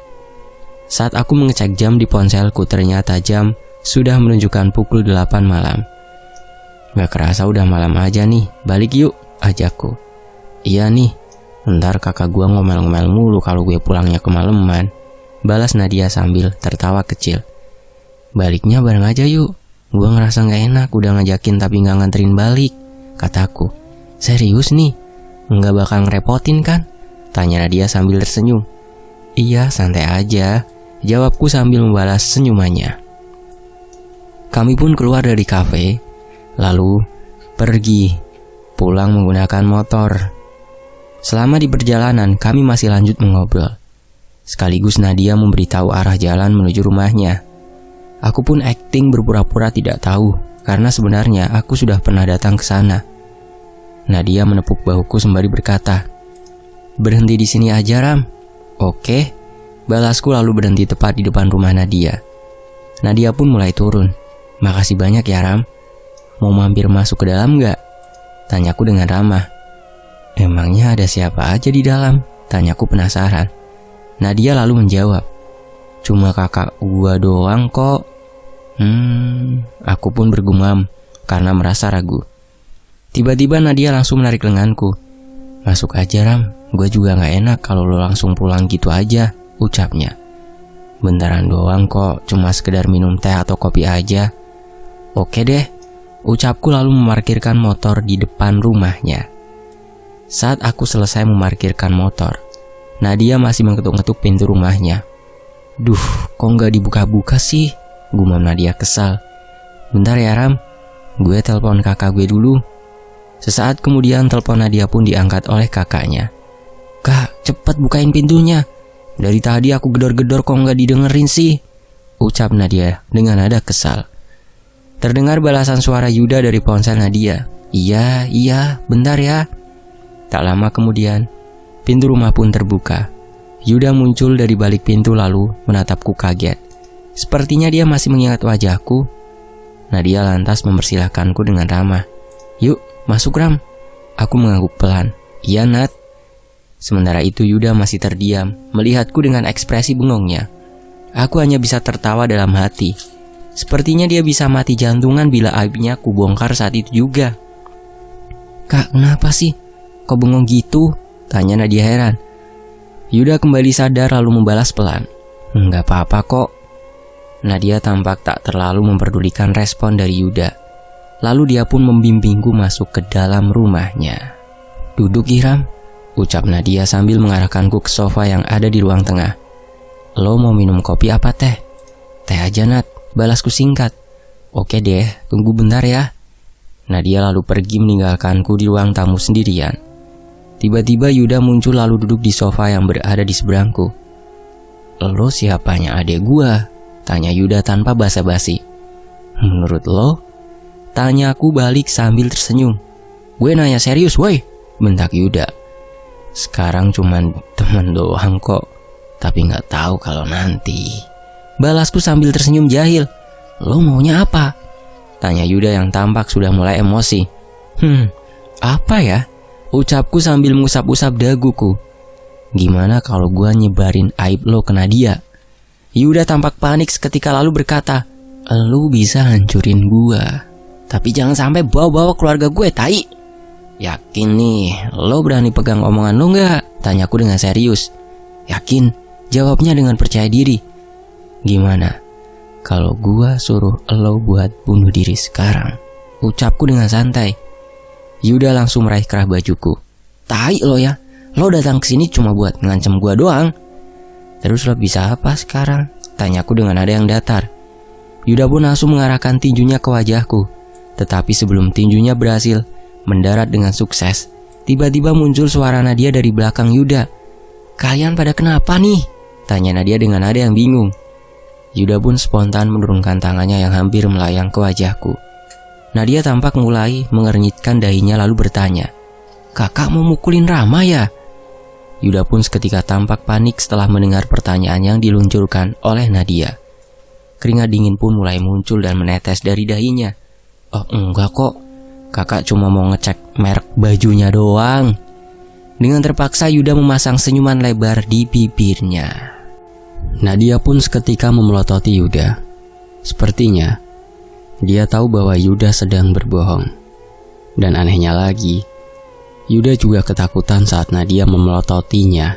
Saat aku mengecek jam di ponselku, ternyata jam sudah menunjukkan pukul 8 malam. Gak kerasa udah malam aja nih, balik yuk, ajakku. Iya nih, ntar kakak gua ngomel-ngomel mulu kalau gue pulangnya kemalaman, balas Nadia sambil tertawa kecil. Baliknya bareng aja yuk, gua ngerasa gak enak udah ngajakin tapi gak nganterin balik, kataku. Serius nih, gak bakal ngerepotin kan? Tanya Nadia sambil tersenyum. Iya, santai aja, jawabku sambil membalas senyumannya. Kami pun keluar dari kafe, lalu pergi pulang menggunakan motor. Selama di perjalanan, kami masih lanjut mengobrol. Sekaligus Nadia memberitahu arah jalan menuju rumahnya. Aku pun akting berpura-pura tidak tahu, karena sebenarnya aku sudah pernah datang ke sana. Nadia menepuk bahuku sembari berkata, Berhenti di sini aja, Ram. Oke. Balasku lalu berhenti tepat di depan rumah Nadia. Nadia pun mulai turun. Makasih banyak ya, Ram. Mau mampir masuk ke dalam nggak? Tanyaku dengan ramah. Emangnya ada siapa aja di dalam? Tanyaku penasaran. Nadia lalu menjawab. Cuma kakak gua doang kok. Aku pun bergumam karena merasa ragu. Tiba-tiba Nadia langsung menarik lenganku. Masuk aja, Ram. Gue juga gak enak kalau lo langsung pulang gitu aja, ucapnya. Bentaran doang kok, cuma sekedar minum teh atau kopi aja. Oke deh, ucapku lalu memarkirkan motor di depan rumahnya. Saat aku selesai memarkirkan motor, Nadia masih mengetuk-ngetuk pintu rumahnya. Duh, kok gak dibuka-buka sih? Gumam Nadia kesal. Bentar ya, Ram, gue telepon kakak gue dulu. Sesaat kemudian telepon Nadia pun diangkat oleh kakaknya. Kak, cepet bukain pintunya. Dari tadi aku gedor-gedor kok gak didengerin sih, ucap Nadia dengan nada kesal. Terdengar balasan suara Yuda dari ponsel Nadia. Iya, bentar ya. Tak lama kemudian, pintu rumah pun terbuka. Yuda muncul dari balik pintu lalu menatapku kaget. Sepertinya dia masih mengingat wajahku. Nadia lantas mempersilahkanku dengan ramah. Yuk, masuk, Ram. Aku mengangguk pelan. Iya, Nat. Sementara itu Yuda masih terdiam, melihatku dengan ekspresi bengongnya. Aku hanya bisa tertawa dalam hati. Sepertinya dia bisa mati jantungan bila aibnya ku bongkar saat itu juga. Kak, kenapa sih? Kok bengong gitu? Tanya Nadia heran. Yuda kembali sadar lalu membalas pelan. Enggak apa-apa kok. Nadia tampak tak terlalu memperdulikan respon dari Yuda. Lalu dia pun membimbingku masuk ke dalam rumahnya. Duduk, Iram, ucap Nadia sambil mengarahkanku ke sofa yang ada di ruang tengah. Lo mau minum kopi apa teh? Teh aja, Nat, balasku singkat. Oke deh, tunggu bentar ya. Nadia lalu pergi meninggalkanku di ruang tamu sendirian. Tiba-tiba Yuda muncul lalu duduk di sofa yang berada di seberangku. Lo siapanya adek gua? Tanya Yuda tanpa basa-basi. Menurut lo? Tanya aku balik sambil tersenyum. Gue nanya serius, woi, bentak Yuda. Sekarang cuman temen doang kok, tapi gak tahu kalau nanti. Balasku sambil tersenyum jahil. Lo maunya apa? Tanya Yuda yang tampak sudah mulai emosi. Apa ya? Ucapku sambil mengusap-usap daguku. Gimana kalau gua nyebarin aib lo ke Nadia? Yuda tampak panik seketika lalu berkata, lo bisa hancurin gua, tapi jangan sampai bawa-bawa keluarga gue, tai. Yakin nih, lo berani pegang omongan lo nggak? Tanyaku dengan serius. Yakin, jawabnya dengan percaya diri. Gimana kalau gua suruh lo buat bunuh diri sekarang? Ucapku dengan santai. Yuda langsung meraih kerah bajuku. Tai lo ya, lo datang ke sini cuma buat ngancam gua doang. Terus lo bisa apa sekarang? Tanyaku dengan nada yang datar. Yuda pun langsung mengarahkan tinjunya ke wajahku. Tetapi sebelum tinjunya berhasil mendarat dengan sukses, tiba-tiba muncul suara Nadia dari belakang Yuda. Kalian pada kenapa nih? Tanya Nadia dengan nada yang bingung. Yuda pun spontan menurunkan tangannya yang hampir melayang ke wajahku. Nadia tampak mulai mengernyitkan dahinya lalu bertanya, Kakak mau mukulin Rama ya? Yuda pun seketika tampak panik setelah mendengar pertanyaan yang diluncurkan oleh Nadia. Keringat dingin pun mulai muncul dan menetes dari dahinya. Oh enggak kok, kakak cuma mau ngecek merek bajunya doang. Dengan terpaksa Yuda memasang senyuman lebar di bibirnya. Nadia pun seketika memelototi Yuda. Sepertinya dia tahu bahwa Yuda sedang berbohong. Dan anehnya lagi, Yuda juga ketakutan saat Nadia memelototinya.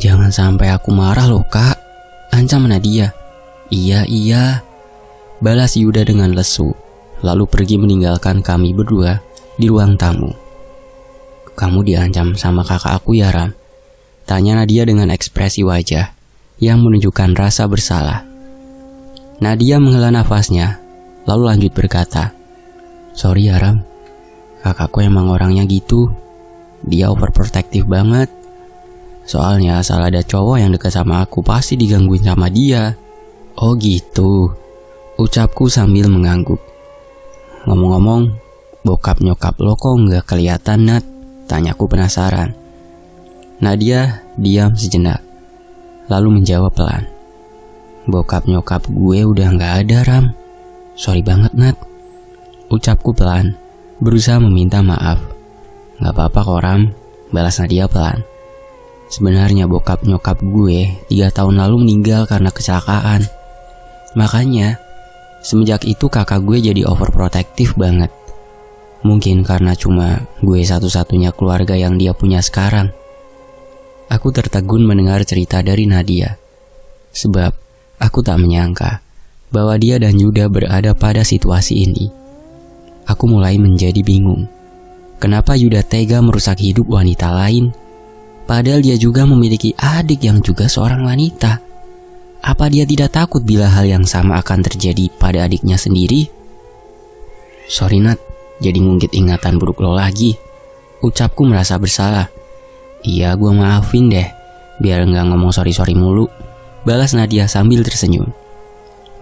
Jangan sampai aku marah loh, Kak, ancam Nadia. Iya, balas Yuda dengan lesu, lalu pergi meninggalkan kami berdua di ruang tamu. Kamu diancam sama kakak aku ya, Ram? Tanya Nadia dengan ekspresi wajah yang menunjukkan rasa bersalah. Nadia menghela nafasnya, lalu lanjut berkata, Sorry ya, Ram, kakakku emang orangnya gitu. Dia overprotective banget. Soalnya asal ada cowok yang dekat sama aku pasti digangguin sama dia. Oh gitu, ucapku sambil mengangguk. Ngomong-ngomong, bokap nyokap lo kok nggak kelihatan, Nat? Tanyaku penasaran. Nadia diam sejenak, lalu menjawab pelan. Bokap nyokap gue udah gak ada, Ram. Sorry banget, Nat. Ucapku pelan, berusaha meminta maaf. Gak apa-apa kok, Ram, balas Nadia pelan. Sebenarnya bokap nyokap gue 3 tahun lalu meninggal karena kecelakaan. Makanya semenjak itu kakak gue jadi overprotective banget. Mungkin karena cuma gue satu-satunya keluarga yang dia punya sekarang. Aku tertegun mendengar cerita dari Nadia. Sebab aku tak menyangka bahwa dia dan Yuda berada pada situasi ini. Aku mulai menjadi bingung. Kenapa Yuda tega merusak hidup wanita lain? Padahal dia juga memiliki adik yang juga seorang wanita. Apa dia tidak takut bila hal yang sama akan terjadi pada adiknya sendiri? Sorry Nat, jadi ngungkit ingatan buruk lo lagi. Ucapku merasa bersalah. Iya, gue maafin deh, biar nggak ngomong sorry mulu. Balas Nadia sambil tersenyum.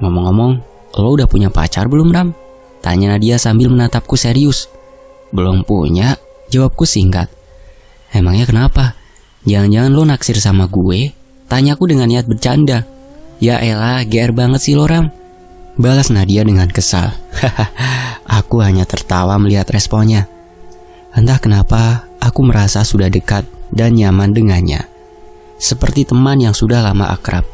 Ngomong-ngomong, lo udah punya pacar belum, Ram? Tanya Nadia sambil menatapku serius. Belum punya, jawabku singkat. Emangnya kenapa? Jangan-jangan lo naksir sama gue? Tanyaku dengan niat bercanda. Ya elah, GR banget sih lo, Ram. Balas Nadia dengan kesal. Aku hanya tertawa melihat responnya. Entah kenapa, aku merasa sudah dekat dan nyaman dengannya. Seperti teman yang sudah lama akrab.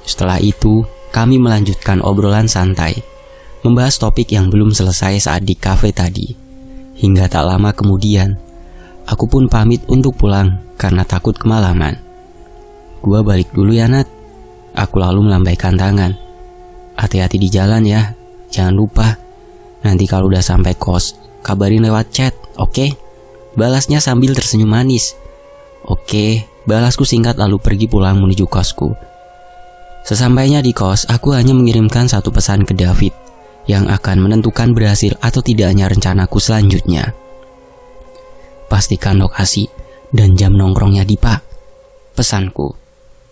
Setelah itu, kami melanjutkan obrolan santai, membahas topik yang belum selesai saat di kafe tadi. Hingga tak lama kemudian, aku pun pamit untuk pulang karena takut kemalaman. Gua balik dulu ya, Nat. Aku lalu melambaikan tangan. Hati-hati di jalan ya, jangan lupa. Nanti kalau udah sampai kos, kabarin lewat chat, oke? Balasnya sambil tersenyum manis. Oke, balasku singkat lalu pergi pulang menuju kosku. Sesampainya di kos, aku hanya mengirimkan satu pesan ke David yang akan menentukan berhasil atau tidaknya rencanaku selanjutnya. Pastikan lokasi dan jam nongkrongnya Dipa. Pesanku.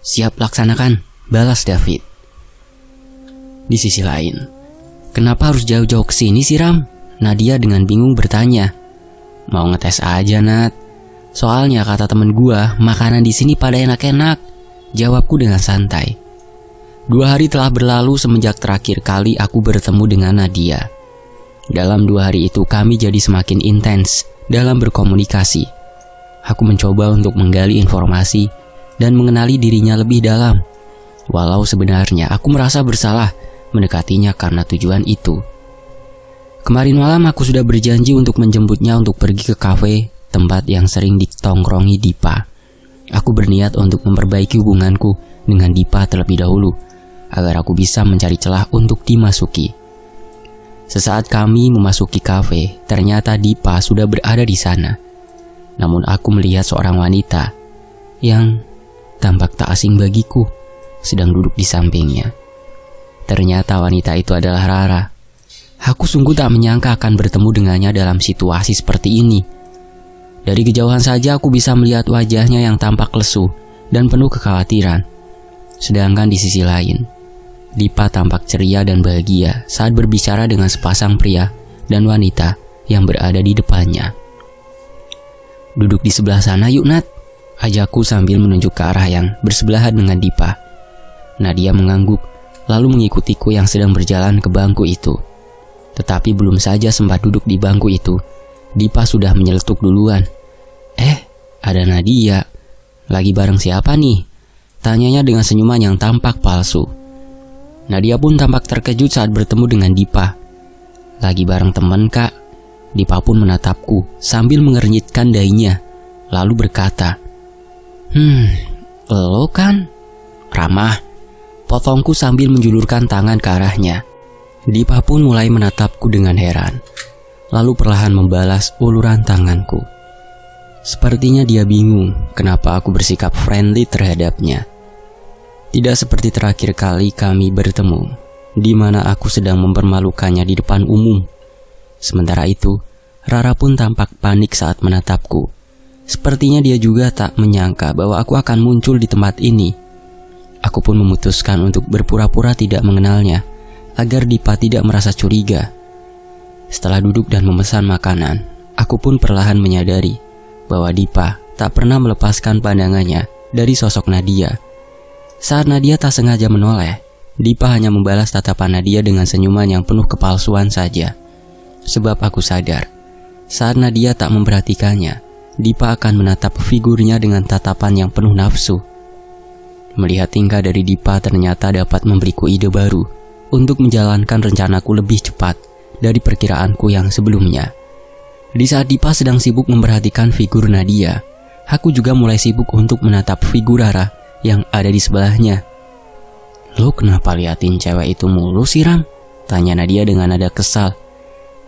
Siap laksanakan, balas David. Di sisi lain, kenapa harus jauh-jauh ke sini sih, Ram? Nadia dengan bingung bertanya. Mau ngetes aja, Nat. Soalnya kata temen gua, makanan di sini pada enak-enak. Jawabku dengan santai. 2 hari telah berlalu semenjak terakhir kali aku bertemu dengan Nadia. Dalam 2 hari itu kami jadi semakin intens dalam berkomunikasi. Aku mencoba untuk menggali informasi dan mengenali dirinya lebih dalam. Walau sebenarnya aku merasa bersalah mendekatinya karena tujuan itu. Kemarin malam aku sudah berjanji untuk menjemputnya untuk pergi ke kafe, tempat yang sering ditongkrongi Dipa. Aku berniat untuk memperbaiki hubunganku dengan Dipa terlebih dahulu, agar aku bisa mencari celah untuk dimasuki. Sesaat kami memasuki kafe, ternyata Dipa sudah berada di sana. Namun aku melihat seorang wanita yang tampak tak asing bagiku sedang duduk di sampingnya. Ternyata wanita itu adalah Rara. Aku sungguh tak menyangka akan bertemu dengannya dalam situasi seperti ini. Dari kejauhan saja aku bisa melihat wajahnya yang tampak lesu dan penuh kekhawatiran. Sedangkan di sisi lain, Dipa tampak ceria dan bahagia saat berbicara dengan sepasang pria dan wanita yang berada di depannya. Duduk di sebelah sana yuk, Nat, ajakku sambil menunjuk ke arah yang bersebelahan dengan Dipa. Nadia mengangguk, lalu mengikutiku yang sedang berjalan ke bangku itu. Tetapi belum saja sempat duduk di bangku itu, Dipa sudah menyeletuk duluan. Ada Nadia. Lagi bareng siapa nih? Tanyanya dengan senyuman yang tampak palsu. Nadia pun tampak terkejut saat bertemu dengan Dipa. Lagi bareng teman, Kak. Dipa pun menatapku sambil mengernyitkan dahinya, lalu berkata, lo kan? Ramah, potongku sambil menjulurkan tangan ke arahnya. Dipa pun mulai menatapku dengan heran, lalu perlahan membalas uluran tanganku. Sepertinya dia bingung kenapa aku bersikap friendly terhadapnya. Tidak seperti terakhir kali kami bertemu, di mana aku sedang mempermalukannya di depan umum. Sementara itu, Rara pun tampak panik saat menatapku. Sepertinya dia juga tak menyangka bahwa aku akan muncul di tempat ini. Aku pun memutuskan untuk berpura-pura tidak mengenalnya, agar Dipa tidak merasa curiga. Setelah duduk dan memesan makanan, aku pun perlahan menyadari bahwa Dipa tak pernah melepaskan pandangannya dari sosok Nadia. Saat Nadia tak sengaja menoleh, Dipa hanya membalas tatapan Nadia dengan senyuman yang penuh kepalsuan saja. Sebab aku sadar, saat Nadia tak memperhatikannya, Dipa akan menatap figurnya dengan tatapan yang penuh nafsu. Melihat tingkah dari Dipa ternyata dapat memberiku ide baru untuk menjalankan rencanaku lebih cepat dari perkiraanku yang sebelumnya. Di saat Dipa sedang sibuk memperhatikan figur Nadia, aku juga mulai sibuk untuk menatap figur Rara yang ada di sebelahnya. "Lo kenapa liatin cewek itu mulu sih, Ram?" tanya Nadia dengan nada kesal.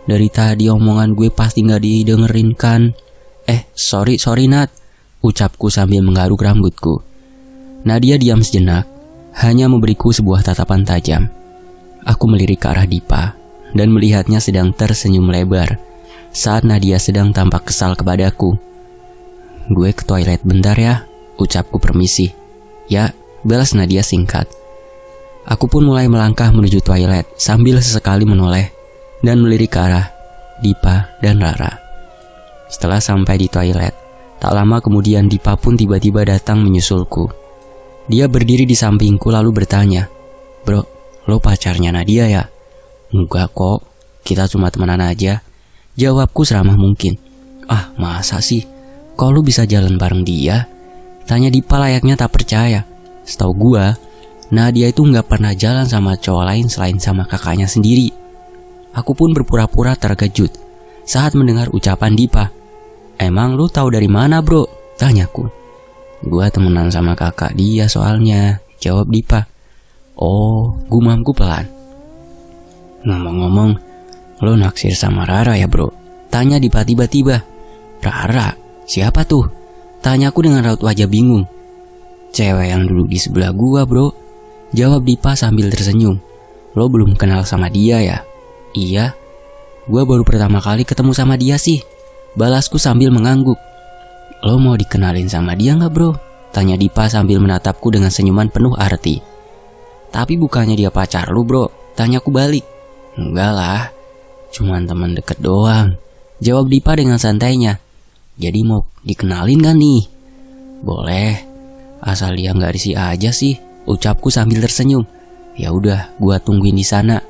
"Dari tadi omongan gue pasti gak didengerin kan?" Sorry Nat," ucapku sambil menggaruk rambutku. Nadia diam sejenak, hanya memberiku sebuah tatapan tajam. Aku melirik ke arah Dipa dan melihatnya sedang tersenyum lebar saat Nadia sedang tampak kesal kepadaku. "Gue ke toilet bentar ya," ucapku permisi. "Ya," balas Nadia singkat. Aku pun mulai melangkah menuju toilet sambil sesekali menoleh dan melirik ke arah Dipa dan Rara. Setelah sampai di toilet, tak lama kemudian Dipa pun tiba-tiba datang menyusulku. Dia berdiri di sampingku lalu bertanya, "Bro, lo pacarnya Nadia ya?" "Enggak kok, kita cuma temenan aja," jawabku seramah mungkin. "Ah, masa sih? Kok lo bisa jalan bareng dia?" tanya Dipa layaknya tak percaya. Setahu gua, Nadia itu nggak pernah jalan sama cowok lain selain sama kakaknya sendiri. Aku pun berpura-pura terkejut saat mendengar ucapan Dipa. "Emang lu tahu dari mana, bro?" tanyaku. "Gua temenan sama kakak dia soalnya," jawab Dipa. "Oh," gumamku pelan. "Ngomong-ngomong, lo naksir sama Rara ya, bro?" tanya Dipa tiba-tiba. "Rara? Siapa tuh?" tanyaku dengan raut wajah bingung. "Cewek yang duduk di sebelah gua, bro," jawab Dipa sambil tersenyum. "Lo belum kenal sama dia ya?" "Iya, gua baru pertama kali ketemu sama dia sih," balasku sambil mengangguk. "Lo mau dikenalin sama dia gak, bro?" tanya Dipa sambil menatapku dengan senyuman penuh arti. "Tapi bukannya dia pacar lu, bro?" tanyaku balik. "Enggak lah, cuman teman deket doang," jawab Dipa dengan santainya. "Jadi mau dikenalin gak nih?" "Boleh, asal dia gak risih aja sih," ucapku sambil tersenyum. "Ya udah, gua tungguin di sana,"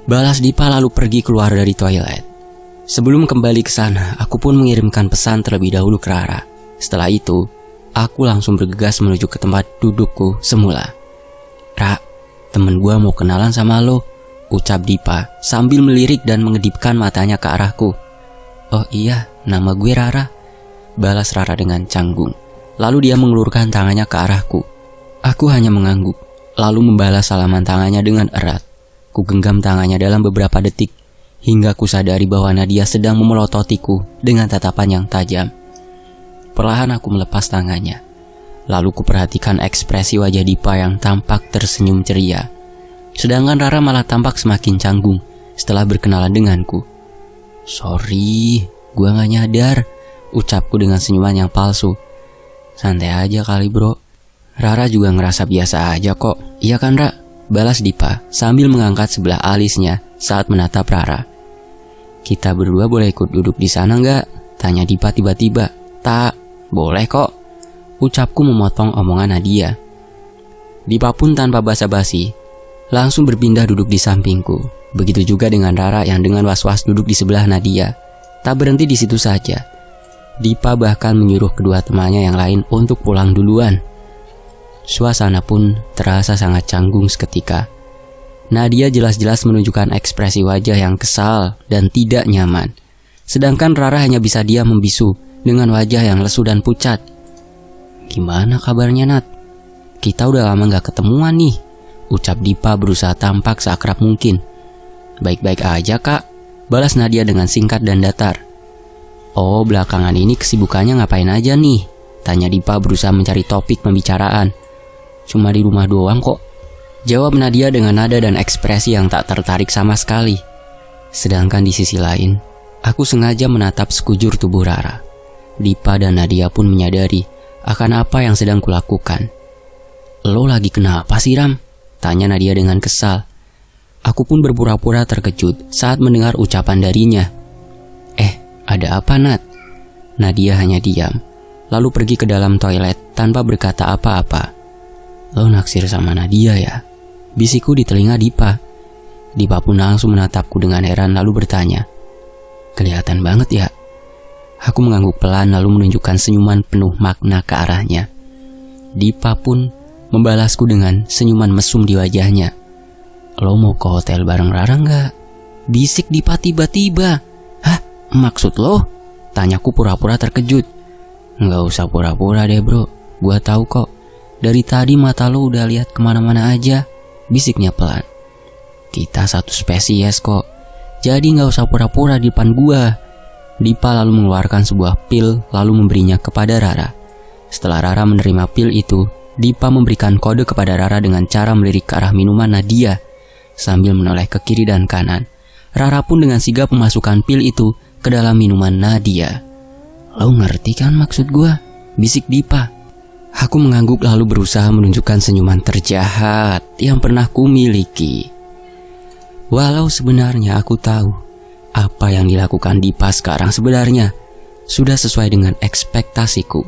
balas Dipa lalu pergi keluar dari toilet. Sebelum kembali ke sana, aku pun mengirimkan pesan terlebih dahulu ke Rara. Setelah itu, aku langsung bergegas menuju ke tempat dudukku semula. "Ra, temen gua mau kenalan sama lo," ucap Dipa sambil melirik dan mengedipkan matanya ke arahku. "Oh iya, nama gue Rara," balas Rara dengan canggung. Lalu dia mengulurkan tangannya ke arahku. Aku hanya mengangguk, lalu membalas salaman tangannya dengan erat. Ku genggam tangannya dalam beberapa detik, hingga ku sadari bahwa Nadia sedang memelototiku dengan tatapan yang tajam. Perlahan aku melepas tangannya, lalu ku perhatikan ekspresi wajah Dipa yang tampak tersenyum ceria. Sedangkan Rara malah tampak semakin canggung setelah berkenalan denganku. "Sorry, gua gak nyadar," ucapku dengan senyuman yang palsu. "Santai aja kali, bro. Rara juga ngerasa biasa aja kok. Iya kan, Ra?" balas Dipa sambil mengangkat sebelah alisnya saat menatap Rara. "Kita berdua boleh ikut duduk di sana nggak?" tanya Dipa tiba-tiba. "Tak, boleh kok," ucapku memotong omongan Nadia. Dipa pun tanpa basa-basi langsung berpindah duduk di sampingku. Begitu juga dengan Rara yang dengan was-was duduk di sebelah Nadia. Tak berhenti di situ saja, Dipa bahkan menyuruh kedua temannya yang lain untuk pulang duluan. Suasana pun terasa sangat canggung seketika. Nadia jelas-jelas menunjukkan ekspresi wajah yang kesal dan tidak nyaman. Sedangkan Rara hanya bisa diam membisu dengan wajah yang lesu dan pucat. "Gimana kabarnya, Nat? Kita udah lama gak ketemuan nih," ucap Dipa berusaha tampak seakrab mungkin. "Baik-baik aja, Kak," balas Nadia dengan singkat dan datar. "Oh, belakangan ini kesibukannya ngapain aja nih?" tanya Dipa berusaha mencari topik pembicaraan. "Cuma di rumah doang kok," jawab Nadia dengan nada dan ekspresi yang tak tertarik sama sekali. Sedangkan di sisi lain, aku sengaja menatap sekujur tubuh Rara. Dipa dan Nadia pun menyadari akan apa yang sedang kulakukan. "Lo lagi kenapa sih, Ram?" tanya Nadia dengan kesal. Aku pun berpura-pura terkejut saat mendengar ucapan darinya. Ada apa, Nat?" Nadia hanya diam, lalu pergi ke dalam toilet tanpa berkata apa-apa. "Lo naksir sama Nadia ya?" bisikku di telinga Dipa. Dipa pun langsung menatapku dengan heran lalu bertanya, "Kelihatan banget ya." Aku mengangguk pelan lalu menunjukkan senyuman penuh makna ke arahnya. Dipa pun membalasku dengan senyuman mesum di wajahnya. "Lo mau ke hotel bareng Rara nggak?" bisik Dipa tiba-tiba. "Hah? Maksud lo?" tanyaku pura-pura terkejut. "Nggak usah pura-pura deh bro, gua tahu kok. Dari tadi mata lo udah lihat kemana-mana aja," bisiknya pelan. "Kita satu spesies kok, jadi nggak usah pura-pura di depan gua." Dipa lalu mengeluarkan sebuah pil lalu memberinya kepada Rara. Setelah Rara menerima pil itu, Dipa memberikan kode kepada Rara dengan cara melirik ke arah minuman Nadia sambil menoleh ke kiri dan kanan. Rara pun dengan sigap memasukkan pil itu ke dalam minuman Nadia. "Lo ngerti kan maksud gua?" bisik Dipa. Aku mengangguk lalu berusaha menunjukkan senyuman terjahat yang pernah kumiliki. Walau sebenarnya aku tahu apa yang dilakukan Dipa sekarang sebenarnya sudah sesuai dengan ekspektasiku.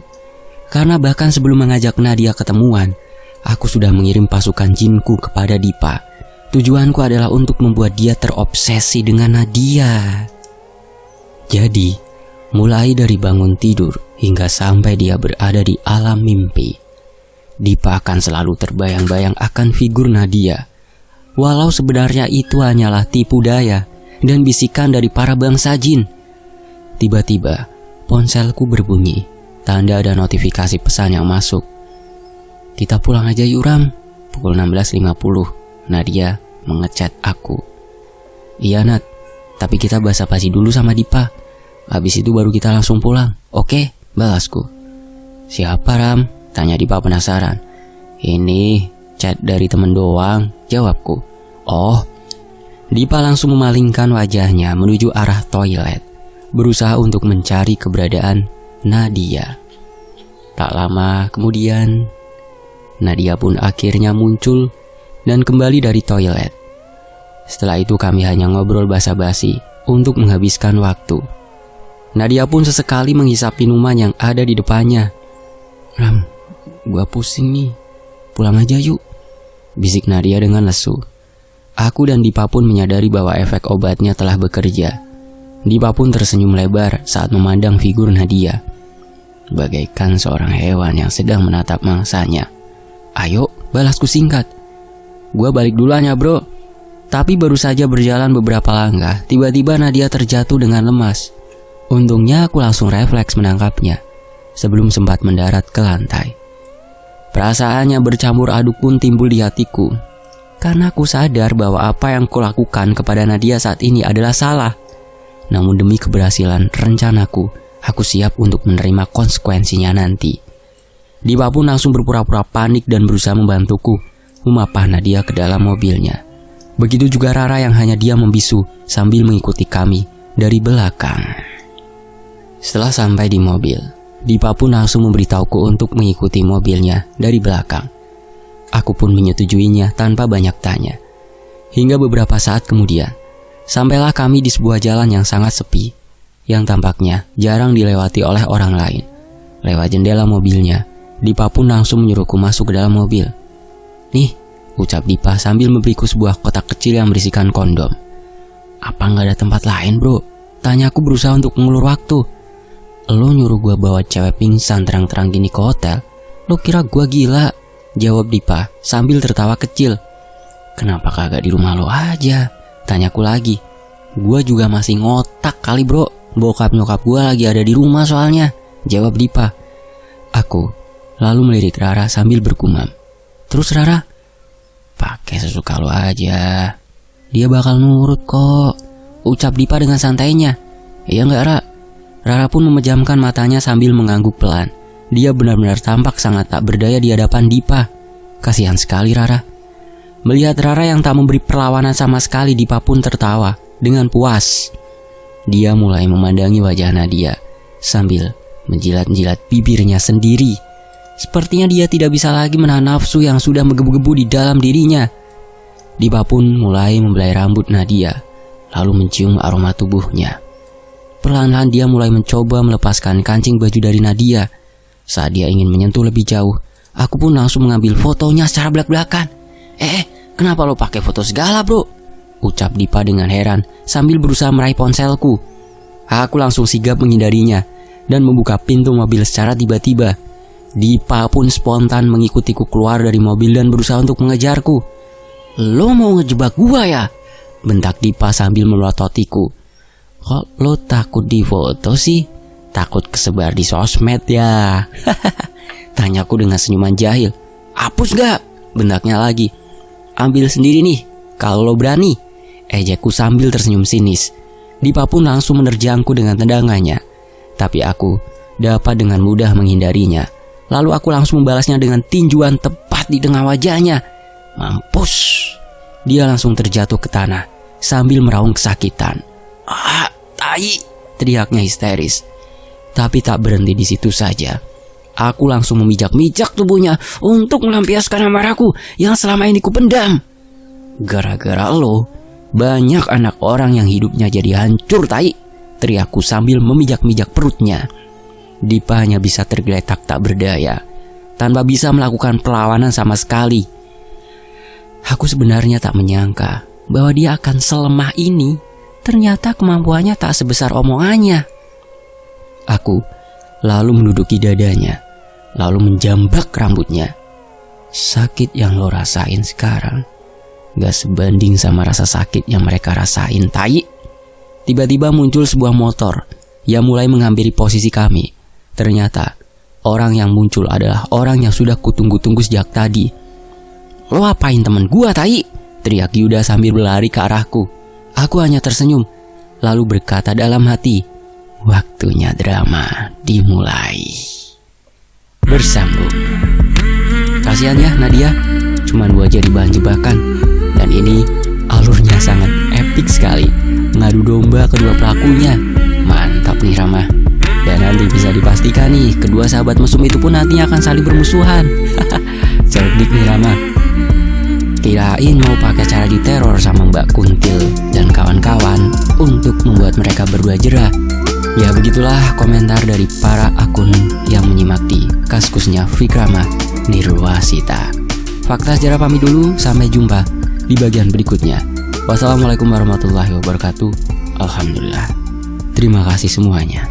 Karena bahkan sebelum mengajak Nadia ketemuan, aku sudah mengirim pasukan jinku kepada Dipa. Tujuanku adalah untuk membuat dia terobsesi dengan Nadia. Jadi, mulai dari bangun tidur hingga sampai dia berada di alam mimpi, Dipa akan selalu terbayang-bayang akan figur Nadia. Walau sebenarnya itu hanyalah tipu daya dan bisikan dari para bangsa jin. Tiba-tiba, ponselku berbunyi, tanda ada notifikasi pesan yang masuk. "Kita pulang aja yuk Ram." Pukul 16.50, Nadia mengechat aku. "Iya Nat, tapi kita basa-basi dulu sama Dipa. Habis itu baru kita langsung pulang, oke?" balasku. "Siapa Ram?" tanya Dipa penasaran. "Ini chat dari temen doang," jawabku. "Oh." Dipa langsung memalingkan wajahnya menuju arah toilet, berusaha untuk mencari keberadaan Nadia. Tak lama kemudian, Nadia pun akhirnya muncul dan kembali dari toilet. Setelah itu kami hanya ngobrol basa-basi untuk menghabiskan waktu. Nadia pun sesekali menghisap minuman yang ada di depannya. "Ram, gua pusing nih, pulang aja yuk," bisik Nadia dengan lesu. Aku dan Dipa pun menyadari bahwa efek obatnya telah bekerja. Dipa pun tersenyum lebar saat memandang figur Nadia, bagaikan seorang hewan yang sedang menatap mangsanya. "Ayo," balasku singkat. "Gua balik duluan ya bro." Tapi baru saja berjalan beberapa langkah, tiba-tiba Nadia terjatuh dengan lemas. Untungnya aku langsung refleks menangkapnya sebelum sempat mendarat ke lantai. Perasaannya bercampur aduk pun timbul di hatiku, karena aku sadar bahwa apa yang kulakukan kepada Nadia saat ini adalah salah. Namun demi keberhasilan rencanaku, aku siap untuk menerima konsekuensinya nanti. Dipa pun langsung berpura-pura panik dan berusaha membantuku memapah Nadia ke dalam mobilnya. Begitu juga Rara yang hanya diam membisu sambil mengikuti kami dari belakang. Setelah sampai di mobil, Dipa pun langsung memberitahuku untuk mengikuti mobilnya dari belakang. Aku pun menyetujuinya tanpa banyak tanya. Hingga beberapa saat kemudian, sampailah kami di sebuah jalan yang sangat sepi, yang tampaknya jarang dilewati oleh orang lain. Lewat jendela mobilnya, Dipa pun langsung menyuruhku masuk ke dalam mobil. "Nih," ucap Dipa sambil memberiku sebuah kotak kecil yang berisikan kondom. "Apa nggak ada tempat lain bro?" tanyaku berusaha untuk mengulur waktu. "Lo nyuruh gua bawa cewek pingsan terang-terang gini ke hotel? Lo kira gua gila?" jawab Dipa sambil tertawa kecil. "Kenapa kagak di rumah lo aja?" tanyaku lagi. "Gua juga masih ngotak kali bro, bokap nyokap gua lagi ada di rumah soalnya," jawab Dipa. Aku lalu melirik Rara sambil bergumam. "Terus Rara?" "Pakai sesuka lo aja, dia bakal nurut kok," ucap Dipa dengan santainya. "Iya nggak Ra?" Rara pun memejamkan matanya sambil mengangguk pelan. Dia benar-benar tampak sangat tak berdaya di hadapan Dipa. Kasihan sekali Rara. Melihat Rara yang tak memberi perlawanan sama sekali, Dipa pun tertawa dengan puas. Dia mulai memandangi wajah Nadia sambil menjilat-jilat bibirnya sendiri. Sepertinya dia tidak bisa lagi menahan nafsu yang sudah menggebu-gebu di dalam dirinya. Dipa pun mulai membelai rambut Nadia, lalu mencium aroma tubuhnya. Perlahan-lahan dia mulai mencoba melepaskan kancing baju dari Nadia. Saat dia ingin menyentuh lebih jauh, aku pun langsung mengambil fotonya secara belak-belakan. Kenapa lo pakai foto segala, bro? Ucap Dipa dengan heran sambil berusaha meraih ponselku. Aku langsung sigap menghindarinya dan membuka pintu mobil secara tiba-tiba. Dipa pun spontan mengikutiku keluar dari mobil dan berusaha untuk mengejarku. Lo mau ngejebak gua ya? Bentak Dipa sambil melototiku. Kok lo takut difoto sih? Takut kesebar di sosmed ya? Tanyaku dengan senyuman jahil. Hapus gak? Bentaknya lagi. Ambil sendiri nih, kalau lo berani. Ejekku sambil tersenyum sinis. Dipa pun langsung menerjangku dengan tendangannya. Tapi aku dapat dengan mudah menghindarinya. Lalu aku langsung membalasnya dengan tinjuan tepat di tengah wajahnya. Mampus. Dia langsung terjatuh ke tanah sambil meraung kesakitan. Tai, teriaknya histeris. Tapi tak berhenti di situ saja. Aku langsung memijak-mijak tubuhnya untuk melampiaskan amarahku yang selama ini kupendam. Gara-gara lo, banyak anak orang yang hidupnya jadi hancur, tai, teriakku sambil memijak-mijak perutnya. Dipa hanya bisa tergeletak tak berdaya, tanpa bisa melakukan perlawanan sama sekali. Aku sebenarnya tak menyangka bahwa dia akan selemah ini. Ternyata kemampuannya tak sebesar omongannya. Aku lalu menduduki dadanya, lalu menjambak rambutnya. Sakit yang lo rasain sekarang gak sebanding sama rasa sakit yang mereka rasain, tai. Tiba-tiba muncul sebuah motor yang mulai menghampiri posisi kami. Ternyata orang yang muncul adalah orang yang sudah kutunggu-tunggu sejak tadi. Lo apain temen gua, tai? Teriak Yuda sambil berlari ke arahku. Aku hanya tersenyum, lalu berkata dalam hati, waktunya drama dimulai. Bersambung. Kasihan ya Nadia, cuman gua jadi bahan jebakan. Dan ini alurnya sangat epik sekali. Ngadu domba kedua pelakunya. Mantap nih Rama. Dan nanti bisa dipastikan nih, kedua sahabat mesum itu pun nantinya akan saling bermusuhan. Cerdik nih Rama. Kirain mau pakai cara diteror sama Mbak Kuntil dan kawan-kawan untuk membuat mereka berdua jerah. Ya begitulah komentar dari para akun yang menyimak di Kaskusnya Vikrama Nirwasita. Fakta sejarah pamit dulu, sampai jumpa di bagian berikutnya. Wassalamualaikum warahmatullahi wabarakatuh. Alhamdulillah. Terima kasih semuanya.